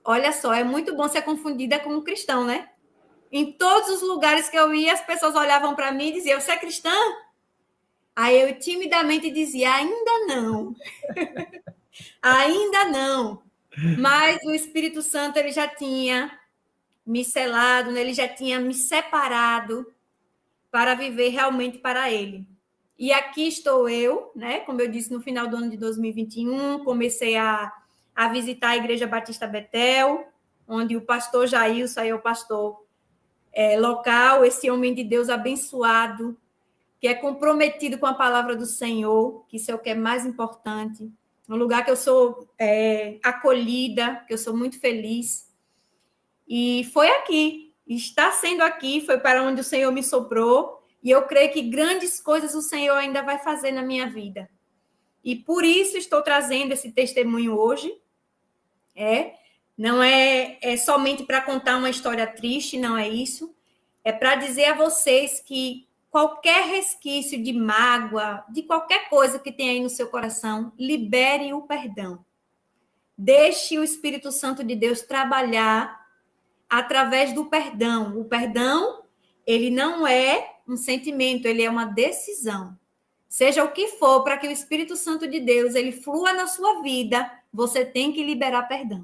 olha só, é muito bom ser confundida com um cristão, né? Em todos os lugares que eu ia, as pessoas olhavam para mim e diziam, você é cristã? Aí eu timidamente dizia, ainda não. Ainda não. Mas o Espírito Santo, ele já tinha me selado, né? Ele já tinha me separado para viver realmente para ele. E aqui estou eu, né? Como eu disse, no final do ano de 2021, comecei a visitar a Igreja Batista Betel, onde o pastor Jailson é o pastor local, esse homem de Deus abençoado, que é comprometido com a palavra do Senhor, que isso é o que é mais importante. Um lugar que eu sou acolhida, que eu sou muito feliz. E foi aqui, está sendo aqui, foi para onde o Senhor me soprou, e eu creio que grandes coisas o Senhor ainda vai fazer na minha vida. E por isso estou trazendo esse testemunho hoje. Não é somente para contar uma história triste, não é isso. É para dizer a vocês que qualquer resquício de mágoa, de qualquer coisa que tem aí no seu coração, libere o perdão. Deixe o Espírito Santo de Deus trabalhar através do perdão. O perdão, ele não é um sentimento, ele é uma decisão. Seja o que for, para que o Espírito Santo de Deus ele flua na sua vida, você tem que liberar perdão.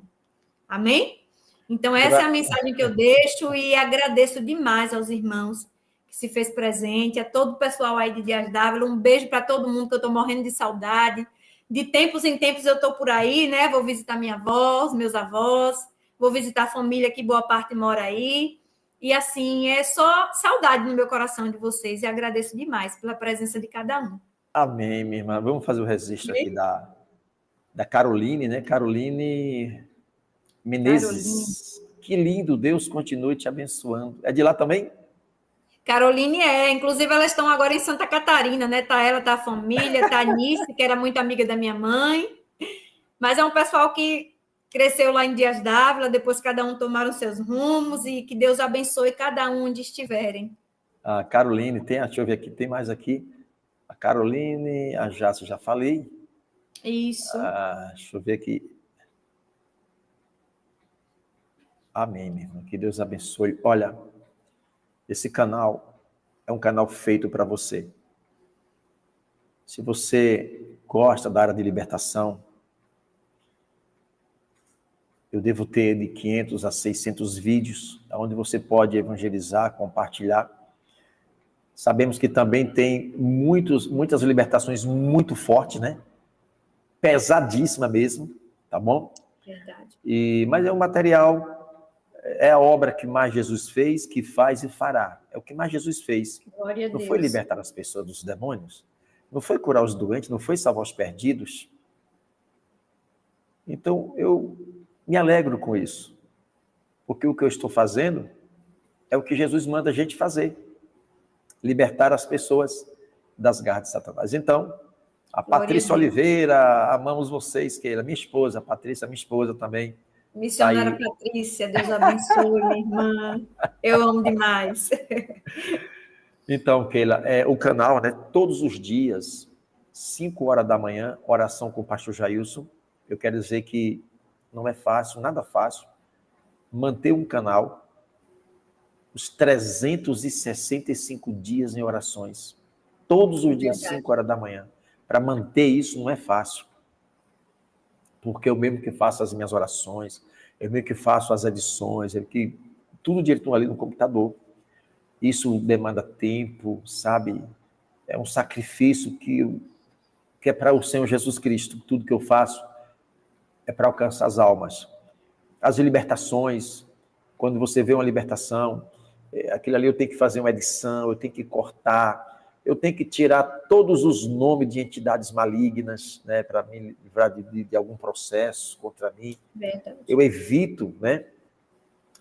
Amém? Então, essa é a mensagem que eu deixo e agradeço demais aos irmãos que se fez presente, a todo o pessoal aí de Dias Dávila. Um beijo para todo mundo, que eu estou morrendo de saudade. De tempos em tempos eu estou por aí, né? Vou visitar minha avó, meus avós, vou visitar a família que boa parte mora aí. E, assim, é só saudade no meu coração de vocês e agradeço demais pela presença de cada um. Amém, minha irmã. Vamos fazer o registro aqui da Caroline, né? Caroline Menezes. Caroline. Que lindo, Deus continue te abençoando. É de lá também? Caroline inclusive elas estão agora em Santa Catarina, né? Tá ela, tá a família, tá a Nice, que era muito amiga da minha mãe. Mas é um pessoal que cresceu lá em Dias Dávila, depois cada um tomaram seus rumos e que Deus abençoe cada um onde estiverem. A Caroline, deixa eu ver aqui, tem mais aqui. A Caroline, a Jácia, já falei. Isso. Deixa eu ver aqui. Amém, minha irmã. Que Deus abençoe. Olha, esse canal é um canal feito para você. Se você gosta da área de libertação, eu devo ter de 500 a 600 vídeos, onde você pode evangelizar, compartilhar. Sabemos que também tem muitas libertações muito fortes, né? Pesadíssima mesmo, tá bom? Verdade. Mas é um material, é a obra que mais Jesus fez, que faz e fará. É o que mais Jesus fez. Glória a Deus. Não foi libertar as pessoas dos demônios, não foi curar os doentes, não foi salvar os perdidos. Então, eu me alegro com isso, porque o que eu estou fazendo é o que Jesus manda a gente fazer, libertar as pessoas das garras de Satanás. Então, a Patrícia Oliveira, amamos vocês, Keila, minha esposa, a Patrícia, minha esposa também. Missionária Patrícia, Deus abençoe, minha irmã. Eu amo demais. Então, Keila, o canal, né, todos os dias, 5 horas da manhã, oração com o pastor Jailson. Eu quero dizer que não é fácil, nada fácil, manter um canal os 365 dias em orações. Todos os dias, 5 horas da manhã. Para manter isso não é fácil. Porque eu mesmo que faço as minhas orações, eu mesmo que faço as edições, tudo direito ali no computador. Isso demanda tempo, sabe? É um sacrifício que é para o Senhor Jesus Cristo. Tudo que eu faço é para alcançar as almas. As libertações, quando você vê uma libertação, aquilo ali eu tenho que fazer uma edição, eu tenho que cortar, eu tenho que tirar todos os nomes de entidades malignas, né, para me livrar de algum processo contra mim. Verdade. Eu evito, né,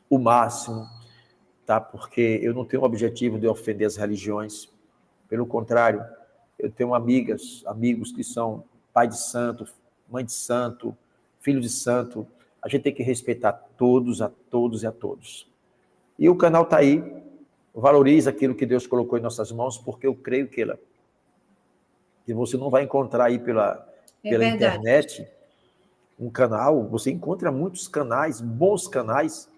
o máximo, tá? Porque eu não tenho o objetivo de ofender as religiões. Pelo contrário, eu tenho amigos que são pai de santo, mãe de santo, filho de santo. A gente tem que respeitar todos, a todos e a todos. E o canal está aí, valoriza aquilo que Deus colocou em nossas mãos, porque eu creio que você não vai encontrar aí pela internet um canal, você encontra muitos canais, bons canais,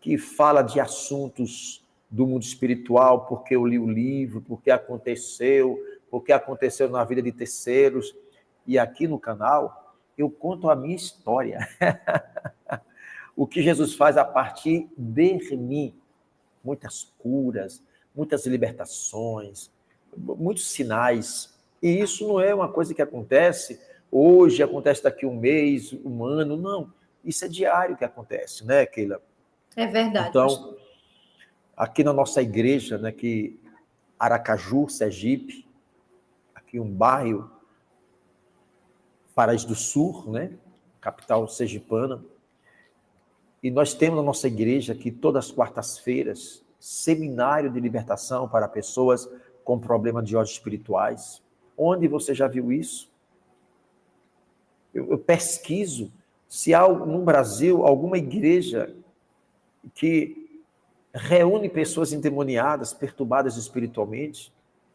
que fala de assuntos do mundo espiritual, porque eu li o livro, porque aconteceu na vida de terceiros. E aqui no canal, eu conto a minha história. O que Jesus faz a partir de mim. Muitas curas, muitas libertações, muitos sinais. E isso não é uma coisa que acontece hoje, acontece daqui um mês, um ano, não. Isso é diário que acontece, né, Keila? É verdade. Então, pastor. Aqui na nossa igreja, né, que Aracaju, Sergipe, aqui um bairro, Paraíso do Sul, né, capital sergipana, e nós temos na nossa igreja aqui todas as quartas-feiras seminário de libertação para pessoas com problemas de ordem espirituais. Onde você já viu isso? Eu pesquiso se há no Brasil alguma igreja que reúne pessoas endemoniadas, perturbadas espiritualmente,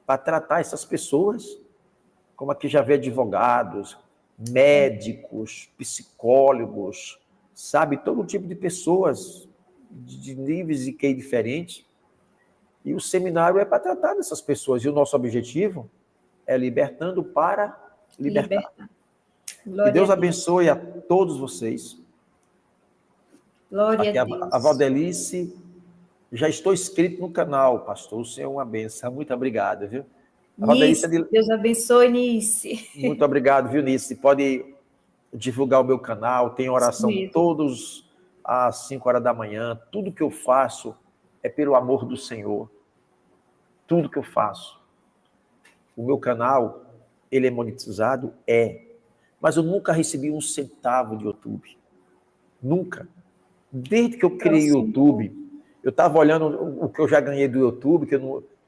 para tratar essas pessoas. Como aqui já vê advogados, médicos, psicólogos, sabe? Todo tipo de pessoas de níveis e QI diferentes. E o seminário é para tratar dessas pessoas. E o nosso objetivo é libertando para libertar. Que Deus abençoe a todos vocês. Glória aqui a Deus. A Valdelice, já estou inscrito no canal, pastor. O Senhor é uma benção. Muito obrigado, viu? Nice, Deus abençoe, Nice. Muito obrigado, viu, Nice? Pode divulgar o meu canal, tem oração todos às 5 horas da manhã. Tudo que eu faço é pelo amor do Senhor. Tudo que eu faço. O meu canal, ele é monetizado? Mas eu nunca recebi um centavo de YouTube. Nunca. Desde que eu criei o YouTube, eu estava olhando o que eu já ganhei do YouTube, que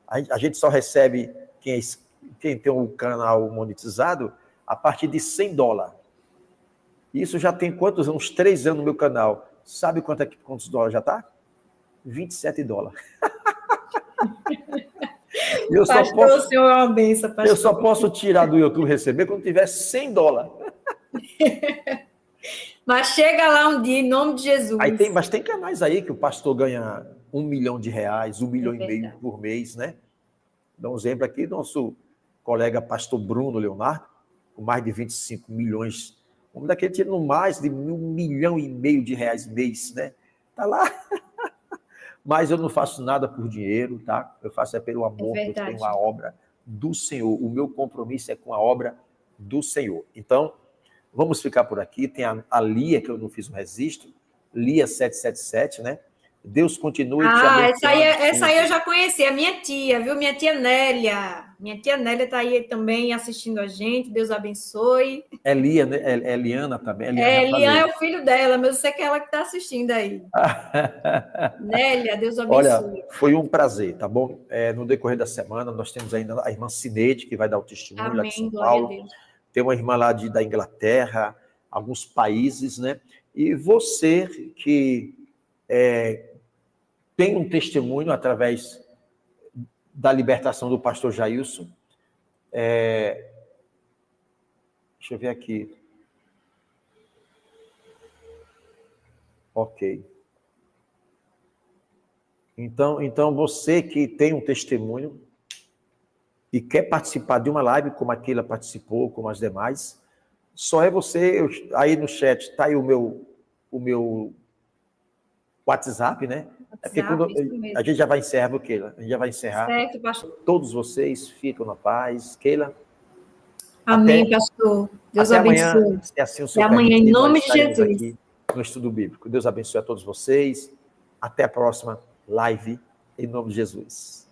a gente só recebe quem tem um canal monetizado a partir de $100. Isso já tem quantos anos? Uns 3 anos no meu canal. Sabe quantos dólares já está? $27. Pastor, o senhor é uma benção, pastor. Eu só posso tirar do YouTube receber quando tiver $100. Mas chega lá um dia, em nome de Jesus. Mas tem canais aí que o pastor ganha R$1 milhão, R$1,5 milhão por mês, né? Dá um exemplo aqui, nosso colega pastor Bruno Leonardo, com mais de 25 milhões. Vamos daquele tira no mais de R$1,5 milhão mês, né? Tá lá. Mas eu não faço nada por dinheiro, tá? Eu faço pelo amor, que eu tenho a obra do Senhor. O meu compromisso é com a obra do Senhor. Então, vamos ficar por aqui. Tem a Lia, que eu não fiz o registro, Lia 777, né? Deus continue te abençoando. Essa aí eu já conheci, a minha tia, viu? Minha tia Nélia. Minha tia Nélia está aí também assistindo a gente. Deus abençoe. É Lia, né? É Liana também. Liana é o filho dela, mas eu sei que é ela que está assistindo aí. Nélia, Deus abençoe. Olha, foi um prazer, tá bom? No decorrer da semana, nós temos ainda a irmã Cineide, que vai dar o testemunho lá de São Paulo. Tem uma irmã lá da Inglaterra, alguns países, né? E você que tem um testemunho através da libertação do pastor Jailson. Deixa eu ver aqui. Ok. Então, você que tem um testemunho e quer participar de uma live como aquela participou, como as demais, só é você, aí no chat está aí o meu WhatsApp, né? É porque quando a gente já vai encerrar, Keila? A gente já vai encerrar. Certo, pastor. Todos vocês ficam na paz. Keila? Amém, pastor. Deus abençoe. Amanhã, se assim o Senhor Até amanhã, em nome de Jesus. Aqui no Estudo Bíblico. Deus abençoe a todos vocês. Até a próxima live, em nome de Jesus.